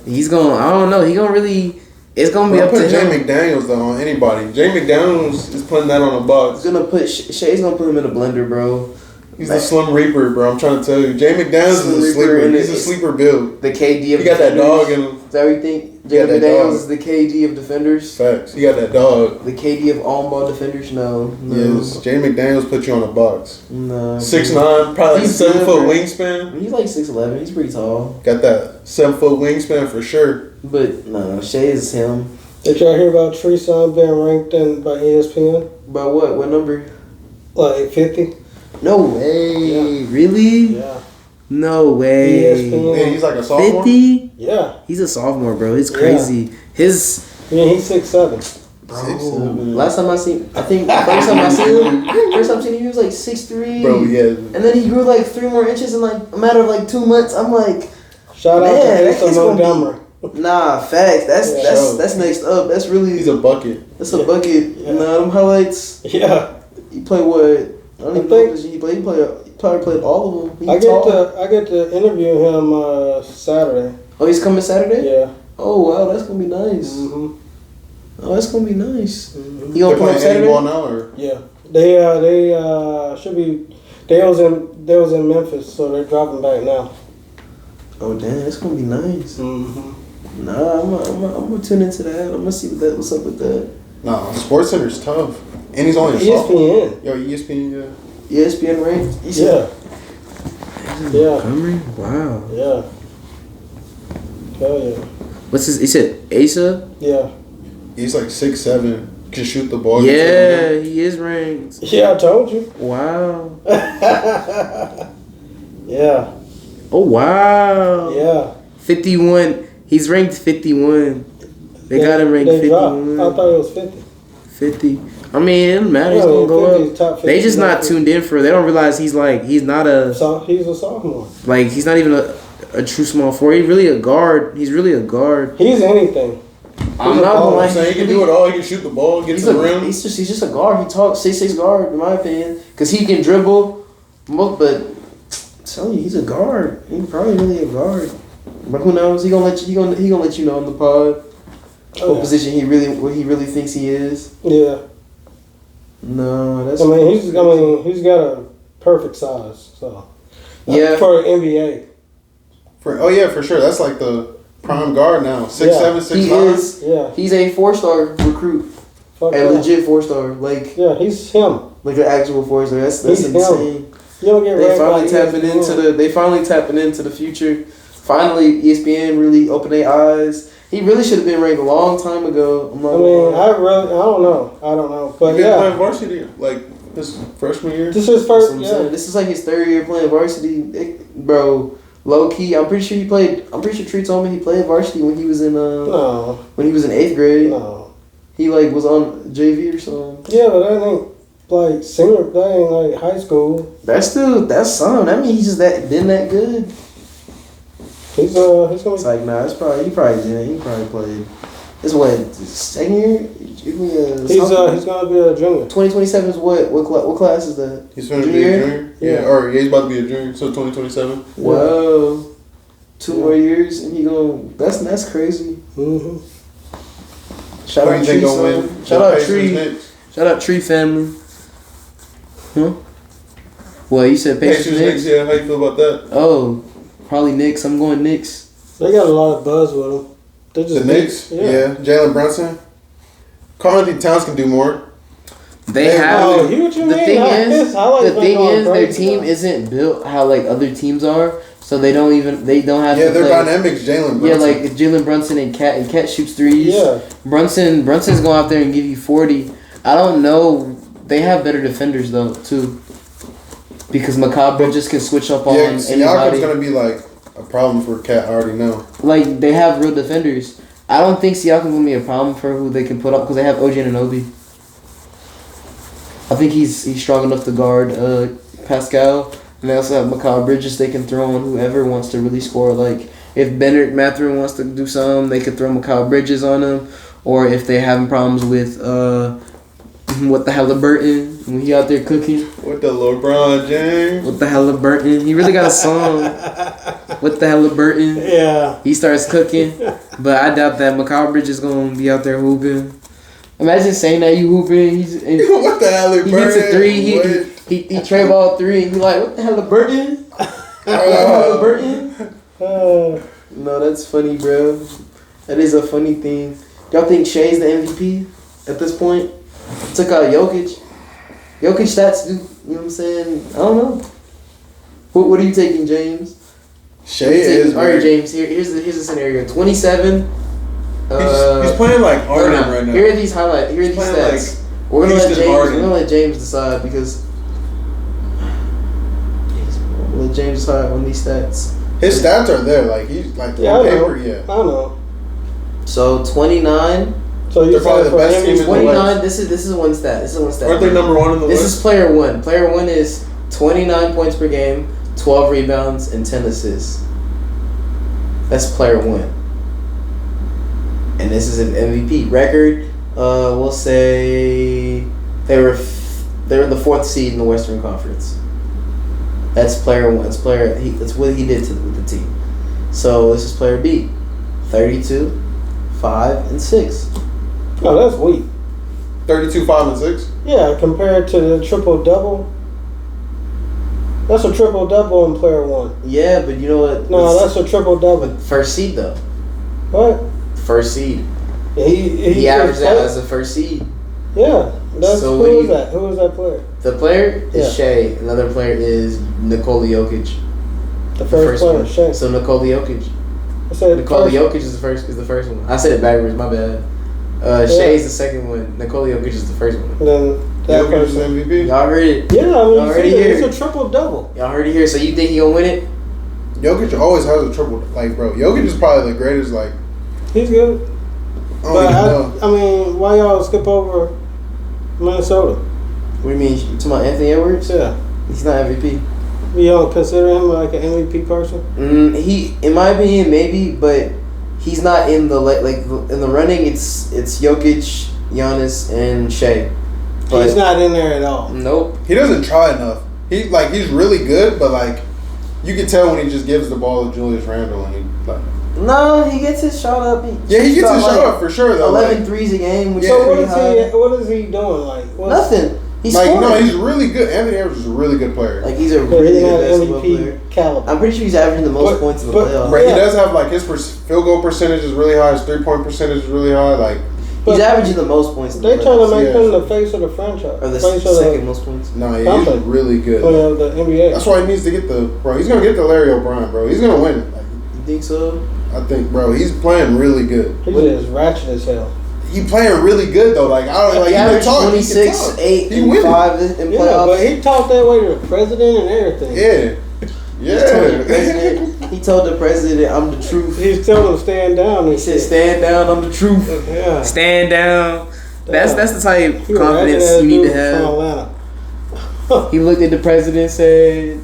JR. He's gonna. I don't know. He gonna really. It's gonna be I'll up to put Jay him. McDaniels though on anybody. Jay McDaniels is putting that on a box. He's gonna put. Shay's gonna put him in a blender, bro. He's the Slim Reaper, bro. I'm trying to tell you. Jay McDaniels Slim is a Reaper, sleeper. and He's a it's- sleeper build. The KD of He got that defenders. dog in him. Is that what you think? He got Jaden that dog. McDaniels is the KD of defenders. Facts. He got that dog. The KD of on-ball defenders. No. Yes. Jay McDaniels put you on a box. No. 6'9", probably He's 7 good, foot bro. wingspan. He's like 6'11". He's pretty tall. Got that 7 foot wingspan for sure. But no, Shay is him. Did y'all hear about Treeson being ranked in by ESPN? By what? What number? Like 50? No way. Really? Yeah. No way. ESPN. Man, he's like a sophomore. 50? Yeah. He's a sophomore, bro. He's Yeah. crazy. His Yeah, he's 6'7". bro. 6'7". Last time I seen, I think first time I seen him, he was like 6'3". Bro, yeah. And then he grew like 3 more inches in like a matter of like 2 months. I'm like, Shout out Man, to that Asa kid's gonna be- Montgomery. nah, facts. That's Yeah. that's next up. That's really He's a bucket. that's a Yeah. bucket. Yeah. Nah, them highlights. Yeah. He played what? I don't even know think- what position he played. He probably played all of them. He I tall. get to interview him Saturday. Oh, he's coming Saturday? Yeah. Oh, wow, that's going to be nice. Mm-hmm. Oh, that's going to be nice. Mm-hmm. You going They're to play on playing any ball Saturday? now, or Yeah. They should be. They was in Memphis, so they're dropping back now. Oh, damn, that's going to be nice. Mm-hmm. Nah, I'm gonna tune into that. I'm gonna see what's up with that. no? Sports Center's tough, and he's only a sophomore. ESPN. Yo, ESPN, yeah. ESPN ranked? Yeah. Yeah. Montgomery? Wow. Yeah. Hell yeah. What's his? He said Asa? Yeah. He's like 6'7", can shoot the ball. Yeah, he is ranked. Yeah, I told you. Wow. Yeah. Oh wow. Yeah. 51. He's ranked 51. They got him ranked They dropped. 51. I thought it was 50. 50. I mean, it doesn't matter. He's Yeah, gonna go 50 up. top 50 They just not top tuned in for. They don't realize he's not a So he's a sophomore. he's not even a true small forward. He's really a guard. He's really a guard. He's anything. I'm a not baller. gonna lie. I'm saying he can do it all. He can shoot the ball, get He's to the rim. he's just a guard. He talks 6'6" guard in my opinion, because he can dribble, but I'm telling you, he's a guard. He's probably really a guard. But who knows? He gonna let you know on the pod Oh, what yeah. position what he really thinks he is. Yeah. No, that's He's got a perfect size. So Yeah. for NBA. Oh yeah, for sure. That's like the prime guard now. 6'7", 6'9". he is. Yeah. He's a 4-star recruit, Fuck a yeah. legit 4-star, like He's him. an actual 4-star. That's He's insane. You don't get They ranked finally by tapping ESPN. into the future. Finally, ESPN really opened their eyes. He really should have been ranked a long time ago. I'm not I gonna mean, lie. I don't know. But He been yeah, playing varsity like his freshman year. this is That's what first. I'm Yeah. saying. This is like his 3rd year playing varsity, bro. Low key, I'm pretty sure Tree told me he played varsity when he was in No, 8th grade. no. He like was on JV or something. Yeah, but that ain't like senior. That ain't like high school. That's something. That means he's just been that good. He's It's gonna. like nah, he probably didn't. He probably played. It's what 2nd year. He's gonna be a junior. 2027 is what class is that? He's going to be Junior? a junior. Yeah. Or he's about to be a junior. So 2027. Wow. 2 more years and he going. That's crazy. Mm-hmm. Shout Who do out you Tree, think gonna son. win? Shout The out Pacers Tree. next? Shout out Tree family. Huh? What you said? Pacers Pacers next? next. Yeah, how you feel about that? Oh, probably Knicks. I'm going Knicks. They got a lot of buzz with them. They just The Knicks. Yeah. Jalen Brunson. Karl Anthony Towns can do more. They Hey, have. Oh, hear what you The mean? thing His is, highlights the been thing going is, their crazy, team though. isn't built how like other teams are, so they don't have Yeah, to their play. dynamics, Jalen Brunson. Yeah, like Jalen Brunson and Cat shoots threes. Yeah. Brunson's going out there and give you 40. I don't know. They have better defenders though too, because Macabre just can switch up on yeah, Siakam's anybody. gonna be like a problem for Cat. I already know. Like they have real defenders. I don't think Siakam's gonna be a problem for who they can put up because they have OG Anunoby. I think he's strong enough to guard Pascal, and they also have Mikal Bridges. They can throw on whoever wants to really score. Like if Bennett Mathurin wants to do something, they could throw Mikal Bridges on him. Or if they're having problems with what the Halliburton when he out there cooking. With the LeBron James. What the Halliburton? He really got a song. What the Halliburton? Yeah. He starts cooking, but I doubt that Mikal Bridges is gonna be out there hooping. Imagine saying that you hooping. What the hell, He hits a three. He tray ball three, and he like, what the hell, Burton? Burton? No, that's funny, bro. That is a funny thing. Y'all think Shea's the MVP at this point? Took out Jokic. Jokic stats, dude. You know what I'm saying? I don't know. What are you taking, James? Shea is. All right, James. Here's the scenario. 27. He's playing like Harden right now. Here are these highlights. Here are He's these playing stats. We're gonna let Houston James. Harden. We're gonna let James decide because. We'll let James decide on these stats. His stats are there. Like he's like Yeah, on I know. paper. Yeah. I know. So 29. So They're you're probably saying the for best team in the 29. This is one stat. This is one stat. Aren't they number one in the This West? is player one. Player one is 29 points per game, 12 rebounds, and 10 assists. That's player one. And this is an MVP record. We'll say they were the fourth seed in the Western Conference. That's player one. That's what he did with the team. So this is player B, 32, 5, and 6. Oh, that's weak. 32, 5, and 6. Yeah, compared to the triple double. That's a triple double in player one. Yeah, but you know what? No, that's a triple double. First seed though. What? First seed. Yeah, He averaged out as a first seed. Yeah, that's So who what do is you- that? Who is that player? The player is Yeah. Shea. Another player is Nikola Jokic. The first player, one. Shea. So Nikola Jokic. I said Nikola first- Jokic is the first one. I said it backwards. My bad. Shea is the second one. Nikola Jokic is the first one. Then that Jokic is person. MVP. Y'all heard it. Yeah, I mean, Y'all already here. it's a triple double. Y'all heard it here. So you think he gonna win it? Jokic always has a triple. Like, bro, Jokic is probably the greatest. Like, He's good. I don't But even know. I mean, why y'all skip over Minnesota? What do you mean? You talking about Anthony Edwards? Yeah. He's not MVP. You don't consider him like an MVP person? He, in my opinion, maybe, but he's not in the in the running. It's Jokic, Giannis, and Shea. But He's not in there at all. Nope. He doesn't try enough. He's really good, but like, you can tell when he just gives the ball to Julius Randle and he like. No, he gets his shot up. Yeah, he gets got his shot up for sure though. 11 Like, threes a game, which Yeah. So is pretty high. what is he doing? Like what's, Nothing. He's like scoring. no, he's really good. Anthony Edwards is a really good player. Like he's a But really he's not good basketball MVP player. caliber. I'm pretty sure he's averaging the most But- points in the but- playoffs. But Yeah. he does have like his field goal percentage is really high. His 3-point percentage is really high. Like, But He's averaging the most points in the They trying to playoffs. make Yeah. him the face of the franchise. Or the face of second most points. no, he's Something. really good. the NBA. That's why he needs to get bro. He's gonna get the Larry O'Brien, bro. He's gonna win. Like, You think so? I think, bro. He's playing really good. He's just ratchet as hell. He playing really good though. Like, I don't like. He He can averaged talk. 26, he can talk. 8, He and winning. 5 in Yeah, playoffs. but he talked that way to the president and everything. Yeah. He told the Yeah. president, he told the president, I'm the truth. He's telling him to stand down. And He said, shit. stand down, I'm the truth. Yeah. Stand down. That's the type of He a confidence ratchet-ass you need to dude from have. Atlanta. He looked at the president and said,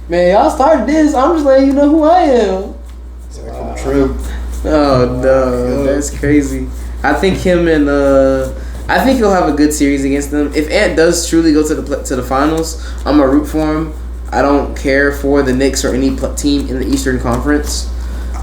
man, y'all started this. I'm just letting you know who I am. Trim. Oh, no. That's crazy. I think him and, I think he'll have a good series against them. If Ant does truly go to the finals, I'm going to root for him. I don't care for the Knicks or any team in the Eastern Conference.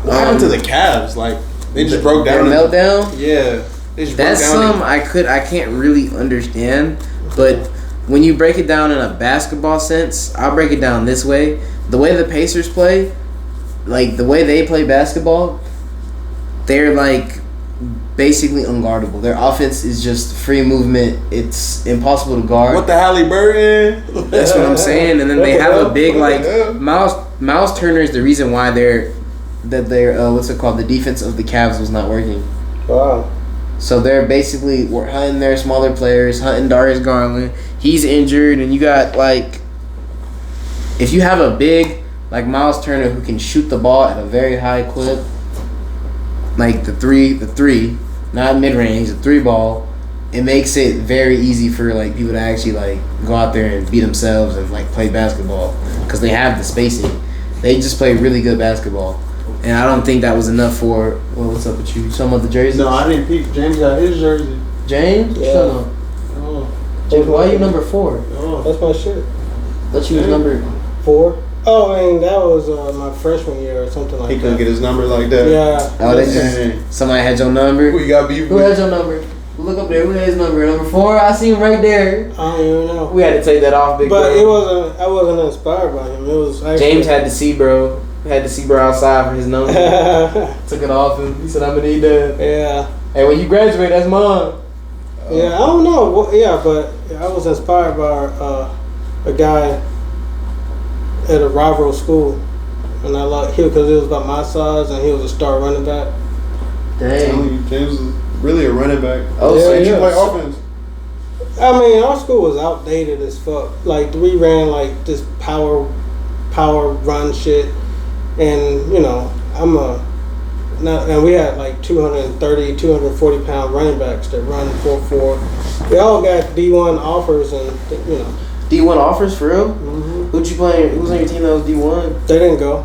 What happened to the Cavs? Like, they just broke Their down. meltdown? Yeah. They just That's broke down. some I can't really understand, but when you break it down in a basketball sense, I'll break it down this way. The way the Pacers play, like the way they play basketball, they're like basically unguardable. Their offense is just free movement. It's impossible to guard. What the Halliburton? That's what I'm saying. And then they have a big Miles Turner is the reason why their what's it called, the defense of the Cavs was not working. Wow. So they're basically hunting their smaller players, hunting Darius Garland. He's injured, and you got like, if you have a big like Miles Turner who can shoot the ball at a very high clip, like the three, not mid range, the 3 ball, it makes it very easy for like people to actually like go out there and beat themselves and like play basketball because they have the spacing. They just play really good basketball. And I don't think that was enough for. Well, what's up with you? Talking about the jersey? No, I didn't pick. James got his jersey. James? Yeah. Shut up. James, why are you number 4? That's my shit. Thought you was number 4. Oh, I mean, that was my freshman year or something like He that. couldn't get his number like that. Yeah. Oh, they just somebody had your number. Who you got beef Who with? had your number? Look up there. Who had his number? Number 4. I see him right there. I don't even know. We had to take that off, big But bro. it wasn't. I wasn't inspired by him. It was actually, James had to see bro. Had to see bro outside for his number. Took it off him. He said, "I'm gonna need that." Yeah. Hey, when you graduate, that's mine. Yeah. I don't know. Yeah, but I was inspired by a guy at a rival school, and I like him because it was about my size, and he was a star running back. Dang. James is really a running back. Oh, Yeah, so you yeah. play offense. I mean, our school was outdated as fuck. Like we ran like this power run shit, and you know and we had like 230, 240 pound running backs that run 4.4. We all got D1 offers, and you know D1 offers for real? hmm Who'd you play? Who was on your team that was D1? they didn't go.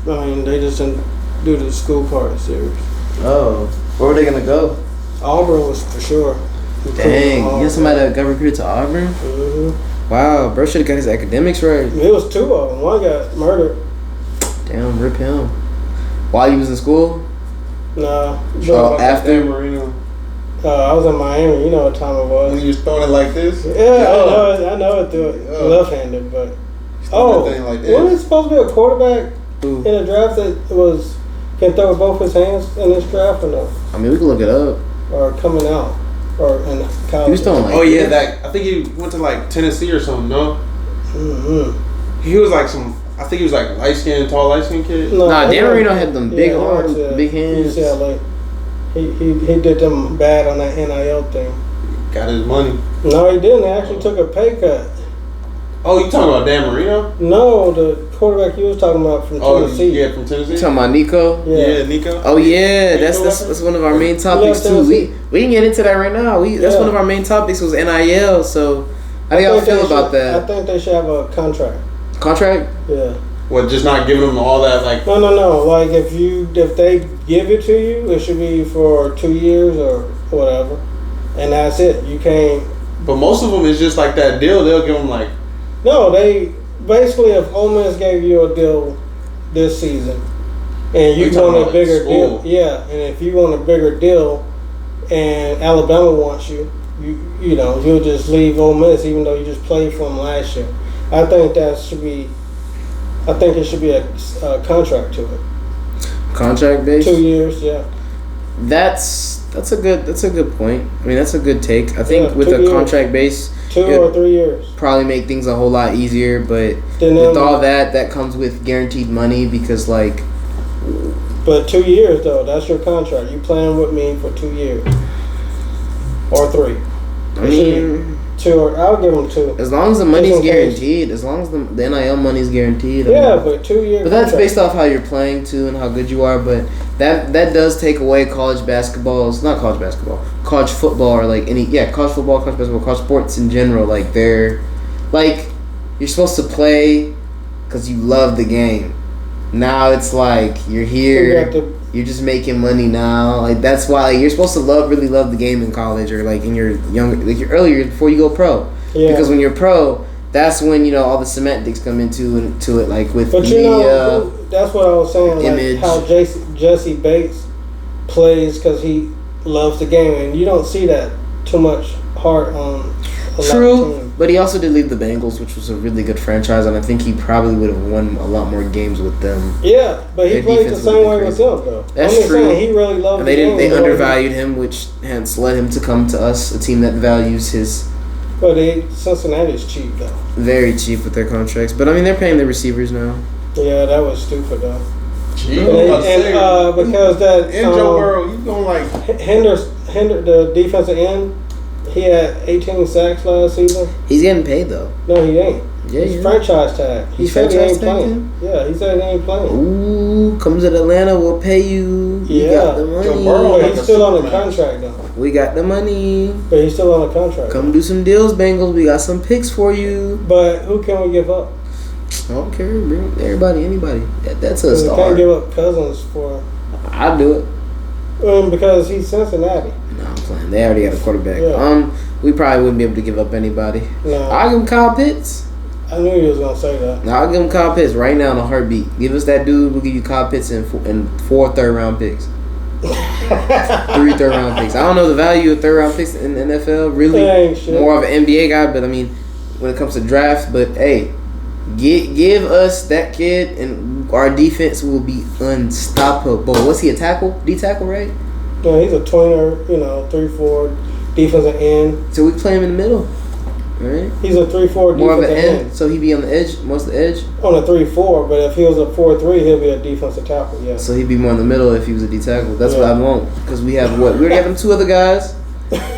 I mean, they just didn't do the school part series. Oh, where were they gonna go? Auburn was for sure. Dang, you got somebody that got recruited to Auburn? Mm-hmm. Wow, bro should have got his academics right. It was 2 of them. One got murdered. Damn, rip him. While he was in school? Nah. Oh, after? Dan Marino. I was in Miami. You know what time it was. When you was throwing it like this. Yeah, I know it through it. Yeah. Left-handed, but Throwing that thing like this. wasn't it supposed to be a quarterback Who? in a draft that can throw with both his hands in this draft or no? I mean, we can look it up. Or coming out or in college? He was throwing like Oh yeah, that I think he went to like Tennessee or something. No, Mm-hmm. he was like some. I think he was like tall light skinned kid. No, Nah, he Dan went- Marino had them big he arms, went to big hands. UCLA. He did them bad on that NIL thing. Got his money. No, he didn't. He actually took a pay cut. Oh, you talking about Dan Marino? No, the quarterback you was talking about from Oh, Tennessee. yeah, from Tennessee. You talking about Nico? Yeah, Nico. Oh yeah, that's Nico that's one of our main topics Yeah, too. We can get into that right now. That's Yeah. one of our main topics was NIL. So how do y'all think feel they about should- I that think they should have a contract. contract? Yeah. What? Just not giving him all that like. No. Like if they give it to you, it should be for 2 years or whatever, and that's it. You can't. But most of them is just like that deal. They'll give him like. No, they basically if Ole Miss gave you a deal this season, and you You talking want a about bigger school? deal, yeah, and if you want a bigger deal, and Alabama wants you, you know you'll just leave Ole Miss even though you just played for them last year. I think that should be. I think it should be a contract to it. Contract based? 2 years, yeah. That's a good point. I mean, that's a good take. I think Yeah, with 2 a years. contract base, 2 Yeah. or 3 years. probably make things a whole lot easier. But Then with them- all that comes with guaranteed money because like But 2 years though, that's your contract. You playing with me for 2 years or 3. I mean, 2 or I'll give them 2. as long as the money's in case. guaranteed, as long as the NIL money's guaranteed. I Yeah, mean, but 2 years. but that's based off how you're playing too and how good you are. But that does take away college basketball. It's not college basketball, college football or like college football, college basketball, college sports in general. Like they're like you're supposed to play because you love the game. Now it's like you're here. You're just making money now. Like that's why like, you're supposed to really love the game in college or like in your your earlier before you go pro. Yeah. Because when you're pro, that's when you know all the semantics come into it. Like with But you media. know, that's what I was saying. image. Like how Jesse Bates plays because he loves the game, and you don't see that too much hard on True, but he also did leave the Bengals, which was a really good franchise, and I think he probably would have won a lot more games with them. Yeah, but he Their played the defense same would way be with crazy. them, though. That's I'm just true. saying, he really loved And they the didn't. game They more than- undervalued him, which hence led him to come to us, a team that values his But Cincinnati's cheap, though. very cheap with their contracts. But I mean, they're paying their receivers now. Yeah, that was stupid, though. Gee, Because that and Joe Burrow, you gonna like Hinder the defensive end, he had 18 sacks last season. He's getting paid though. No, he ain't. Yeah, He's yeah. franchise tag. He He's said he franchise ain't tagged playing. him? Yeah, he said he ain't playing. Ooh, comes to Atlanta, we'll pay you. We Yeah. got the money. Joe Burrow, But like he's a still on the Superman. contract, though. We got the money. But he's still on the contract. Come do some deals, Bengals. We got some picks for you. But who can we give up? I don't care. Bring everybody, anybody. That's a We can't star. give up Cousins for I'll do it. because he's Cincinnati. No, I'm playing. They already got a quarterback. Yeah. We probably wouldn't be able to give up anybody. No, I'll give him Kyle Pitts. I knew he was gonna say that. No, I'll give him Kyle Pitts right now in a heartbeat. Give us that dude. We'll give you Kyle Pitts and 4 third-round picks. 3 third-round picks. I don't know the value of third-round picks in the NFL. Really, Dang, shit. more of an NBA guy. But I mean, when it comes to drafts, but hey, give us that kid, and our defense will be unstoppable. What's he, a tackle? D tackle, right? No, he's a tweener. 3-4 defensive end. So we play him in the middle, right? He's a 3-4 More of an defensive end, end. so he'd be on the edge, most of the edge. On a 3-4, but if he was a 4-3, he'll be a defensive tackle. Yeah. So he'd be more in the middle if he was a D tackle. That's what Yeah. I want, because we have what? We already have them 2 other guys.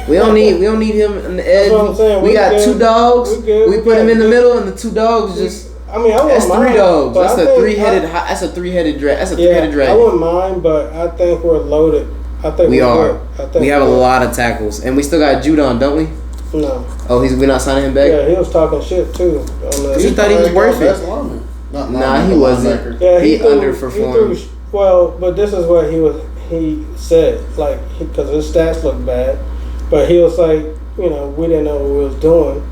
We don't need him in the edge. what I'm saying. We We got good. 2 dogs. We good. We We put him got in the good. middle, and the 2 dogs just. I mean, I That's wouldn't 3 mind, dogs. but That's I a think 3-headed. I- That's a 3-headed dragon. That's a Yeah, 3-headed I dragon. wouldn't mind, but I think we're loaded. I think We we're are. good. I think We have a we're good. lot of tackles, and we still got Judon, don't we? No. Oh, we're not signing him back. Yeah, he was talking shit too. On the, You thought he was worth it. Best lineman. Not Nah, lineman, he but wasn't. linebacker. yeah, he threw- underperformed. He well, but this is what he said, like because his stats look bad, but he was like, we didn't know what we was doing,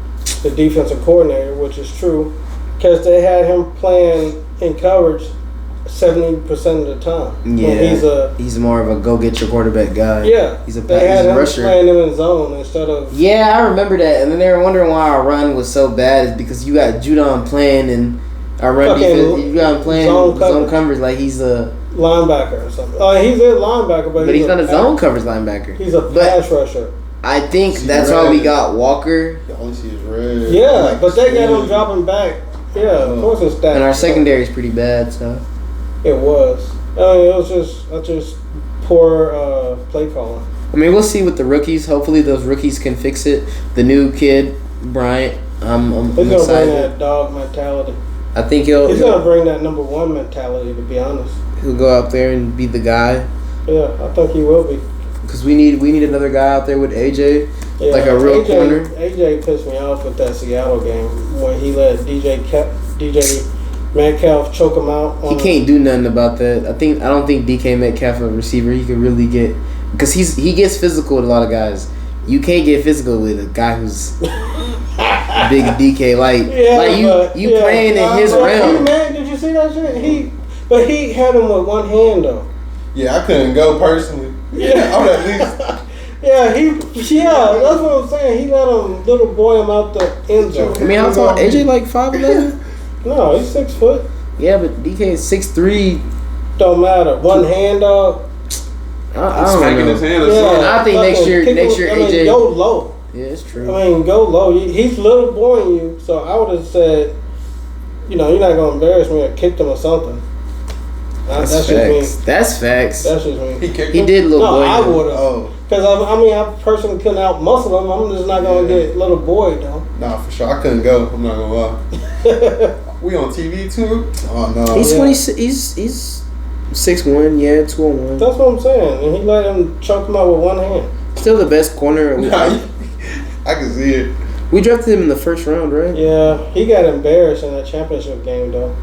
the defensive coordinator, which is true, because they had him playing in coverage 70% of the time. When Yeah, he's more of a go get your quarterback guy. yeah. he's a They had he's a him rusher. playing them in zone instead of Yeah, I remember that, and then they were wondering why our run was so bad. Is because you got Judon playing and our run Fucking defense. You got him playing zone zone coverage. coverage like he's a, linebacker or something. He's a linebacker, but he's not a zone coverage linebacker. He's a But pass rusher. I think See, that's red. why we got Walker, You only see his red. Yeah, Like, but they got him speed. dropping back. Yeah, of course it's that. and our secondary is pretty bad. So It was. I mean, it was just poor play calling. I mean, we'll see with the rookies. Hopefully, those rookies can fix it. The new kid, Bryant, I'm He's gonna bring excited. that dog mentality. I think He's gonna bring that number 1 mentality. To be honest, he'll go out there and be the guy. yeah, I think he will be. Because we need another guy out there with AJ. Yeah, Like a real AJ, corner. AJ pissed me off with that Seattle game when he let DJ Metcalf choke him out. He can't do nothing about that. I don't think DK Metcalf a receiver. He could really get, because he gets physical with a lot of guys. You can't get physical with a guy who's big DK. Like you playing in his realm. Man, did you see that shit? But he had him with one hand though. Yeah, I couldn't go personally. Yeah. I would at least. That's what I'm saying. He let him little boy him out the end zone. I mean, how tall? AJ like 5'11"? No, he's 6 foot. Yeah, but DK is 6'3". Don't matter. One hand dog. I don't Smacking know. his hand or Yeah. something. I think next year AJ. Go low. Yeah, it's true. I mean, go low. He's little boying you, so I would have said, you're not gonna embarrass me or kicked him or something. That's just facts. me. That's facts. That's just me. He kicked He him? did little No, boy. I would have. Oh, Because I personally couldn't out muscle him. I'm just not gonna get little boy though. nah, for sure. I couldn't go. I'm not gonna lie. We on TV too? Oh no. He's Yeah. 26. He's 6'1". Yeah, 201. That's what I'm saying. And he let him choke him out with one hand. Still the best corner. I can see it. We drafted him in the first round, right? Yeah, he got embarrassed in that championship game though.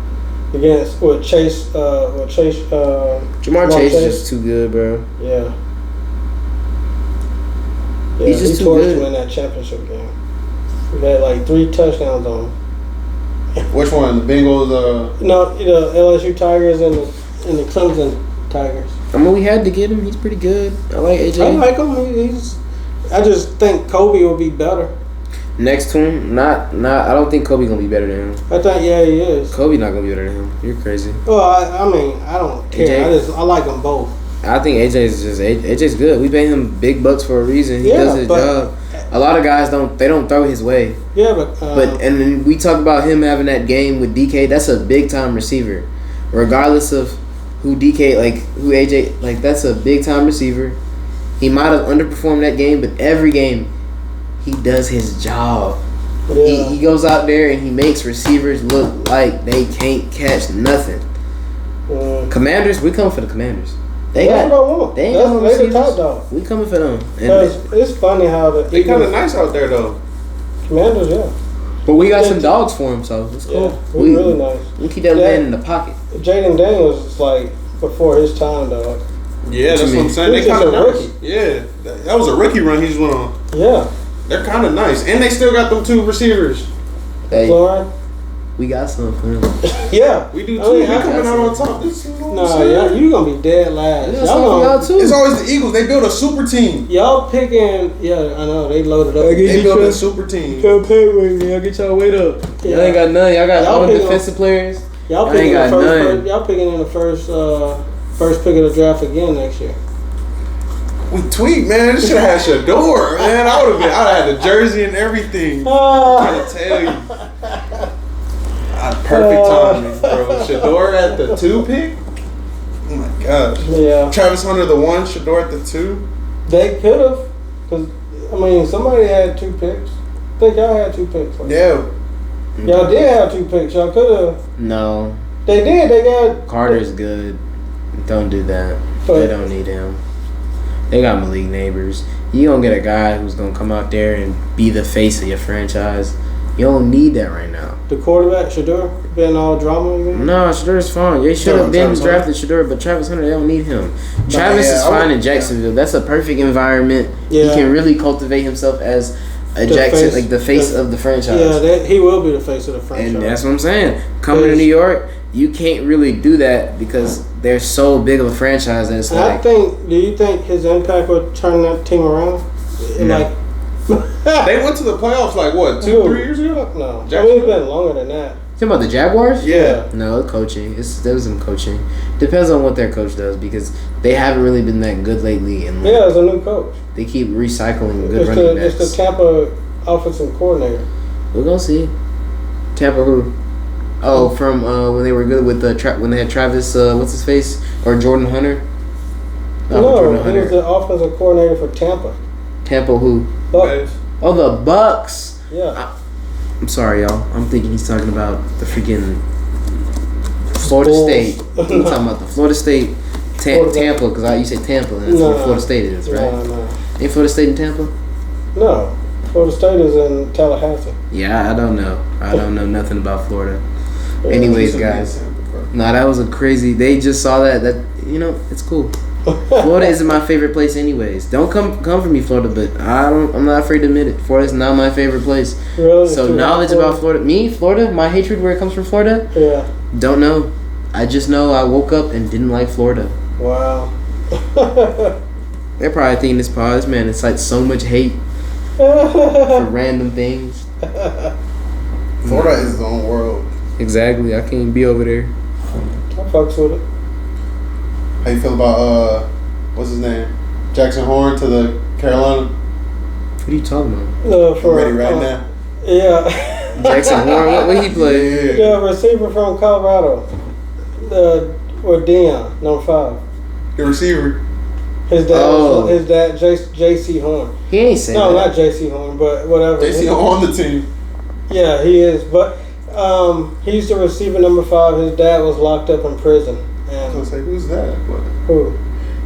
Against Chase. Jamar Jamar Chase is Chase. just too good, bro. Yeah. He's just he too torched good. him in that championship game. He had like 3 touchdowns on him. Which one? The Bengals? No, the LSU Tigers and the Clemson Tigers. I mean, we had to get him. He's pretty good. I like AJ. I like him. I just think Kobe will be better. Next to him, not. I don't think Kobe gonna be better than him. I think he is. Kobe not gonna be better than him. You're crazy. Well, I mean, I don't care. I like them both. I think AJ's good. We pay him big bucks for a reason. He does his job. A lot of guys don't throw his way. Yeah, but and then we talk about him having that game with DK. That's a big time receiver, regardless of who AJ like. That's a big time receiver. He might have underperformed that game, but every game he does his job. Yeah. He goes out there and he makes receivers look like they can't catch nothing. Commanders, we come for the Commanders. They That's what I want. They They the top dog. We coming for them. It's funny how They kind of nice out there though. Commanders, yeah. But we got some dogs for him, so it's cool. Yeah, we really nice. We keep that man in the pocket. Jaden Daniels is like before his time, dog. Yeah, that's what I'm saying. They kind of nice. Yeah, that was a rookie run he just went on. Yeah. They're kind of nice, and they still got them 2 receivers. Hey, Lauren. we got some for him. Yeah. We do too. I mean, We coming out on top. This is what I'm Nah, saying. you gonna be dead last. We got some for y'all too. It's always the Eagles. They build a super team. Y'all picking? Yeah, I know they loaded up. They build a super team. Campaign with me. Y'all get y'all weight up. Yeah. Y'all ain't got none. Y'all got Y'all all the pick defensive players. Y'all I picking ain't the got first. none. Y'all picking in the first pick of the draft again next year. We tweet, man. This should have had Shador, man. I'd have had the jersey and everything. I'm trying to tell you. Perfect timing, bro. Shador at the 2 pick? Oh my gosh. Yeah, Travis Hunter the 1, Shador at the 2. they could have. Cause I mean, somebody had 2 picks. I think y'all had 2 picks. Yeah. Y'all did have 2 picks. Y'all could have. No, They did. They got Carter's good. Don't do that. But- They don't need him. They got Malik Neighbors. You don't get a guy who's gonna come out there and be the face of your franchise. You don't need that right now. the quarterback Shador been all drama again. No, Shador's fine. They should have been Travis Hunter? drafted Shador, but Travis Hunter, they don't need him. Travis yeah, is I fine would- in Jacksonville. That's a perfect environment. He Yeah. can really cultivate himself as a The Jackson, face- like the face of the franchise. Yeah, he will be the face of the franchise. And that's what I'm saying. Coming to New York, you can't really do that because they're so big of a franchise that it's And I like. think. Do you think his impact would turn that team around? No. Like. They went to the playoffs like what, 2-3 years ago? No, I mean it's been longer than that. Talking about the Jaguars? Yeah. No, coaching. There's some coaching. Depends on what their coach does because they haven't really been that good lately, and Yeah, as a new coach. they keep recycling good It's running the backs. Tampa offensive coordinator. We're gonna see. Tampa who? Oh, from when they were good with when they had Travis, what's his face, or Jordan Hunter. No, Jordan he Hunter. was the offensive coordinator for Tampa. Tampa who? Bucks. Oh, the Bucks. Yeah. I'm sorry, y'all. I'm thinking he's talking about the freaking Florida Bulls. State. I'm talking about the Florida State, Tampa, because you said Tampa, and that's where Florida State is, right? No. Ain't Florida State in Tampa? No. Florida State is in Tallahassee. Yeah, I don't know. I don't know nothing about Florida. Anyways, guys. Nah, that was a crazy. They just saw that. It's cool. Florida isn't my favorite place, anyways. Don't come for me, Florida, but I'm not afraid to admit it. Florida's not my favorite place. Really? So knowledge about Florida, my hatred where it comes from Florida, Yeah. don't know. I just know I woke up and didn't like Florida. Wow. They're probably thinking this man incites so much hate for random things. Florida is its own world. Exactly. I can't be over there. I fucks with it. How you feel about what's his name? Jackson Horn to the Carolina. What are you talking about? For, Ready right now. Yeah. Jackson Horn, what he play? Yeah, receiver from Colorado. Or Dion, number 5. The receiver. His dad, Oh. his dad, J.C. Horn. He ain't saying No, that. not J.C. Horn, but whatever. JC on the team. Yeah, he is. But he's the receiver number 5. His dad was locked up in prison. I was And gonna say, who's that? What? who?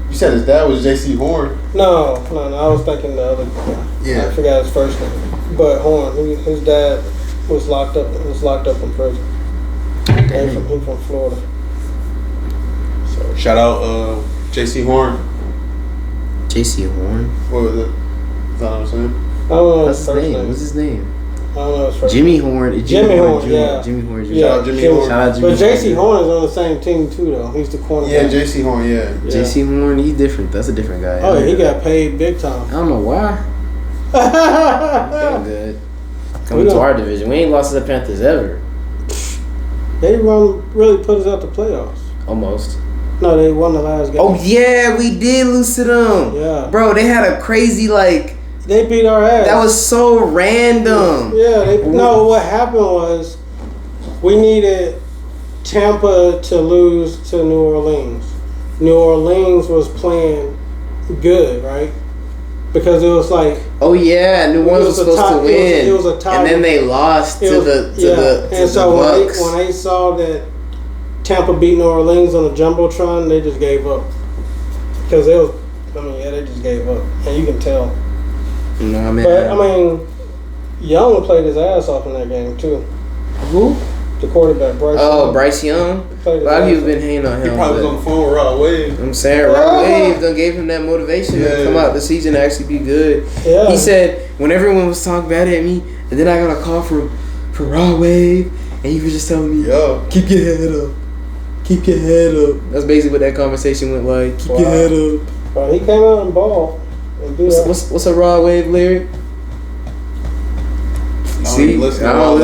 You said his dad was JC Horn. No. I was thinking the other guy. Yeah. I forgot his first name. But Horn, his dad was locked up in prison. He's from Florida. So Shout out JC Horn. J.C. Horn. What was it? Is that what I'm saying? I don't know What's his his first name? name. What's his name? I don't know his first Jimmy Horn. Jimmy Horn, Jr. yeah. Jimmy Horn. Jr. Yeah, Shout out Jimmy Horn. Shout out Jimmy But J.C. Horn. Horn is on the same team too, though. He's the cornerback. Yeah, JC Horn. Yeah. Yeah. J.C. Horn, he's different. That's a different guy. Oh, he got paid big I time. don't know why. He's doing good. coming to our division. We ain't lost to the Panthers ever. They really put us out the playoffs. Almost. No, they won the last game. Oh yeah, we did lose to them. Yeah. Bro, they had a crazy They beat our ass. that was so random. Yeah. No, what happened was we needed Tampa to lose to New Orleans. New Orleans was playing good, right? Because it was like Oh yeah, New Orleans was supposed to win. It was a tie. And then they lost to the Bucks. When they saw that Tampa beat New Orleans on the jumbotron, they just gave up. Because they just gave up, and you can tell. Nah, man. But Young played his ass off in that game too. Who? The quarterback, Bryce. Oh, Bryce Young. Played A lot of his people ass been hating on He him. probably was on the phone with Rod Wave. I'm saying Rod Wave done gave him that motivation to come out the season and actually be good. Yeah. He said when everyone was talking bad at me, and then I got a call from Rod Wave, and he was just telling me, Yo. keep your head up. Keep your head up. That's basically what that conversation went like. Keep your head up. Well, he came out and balled. And beat us. What's a Rod Wave lyric? I don't even listen to I Rod don't Wave.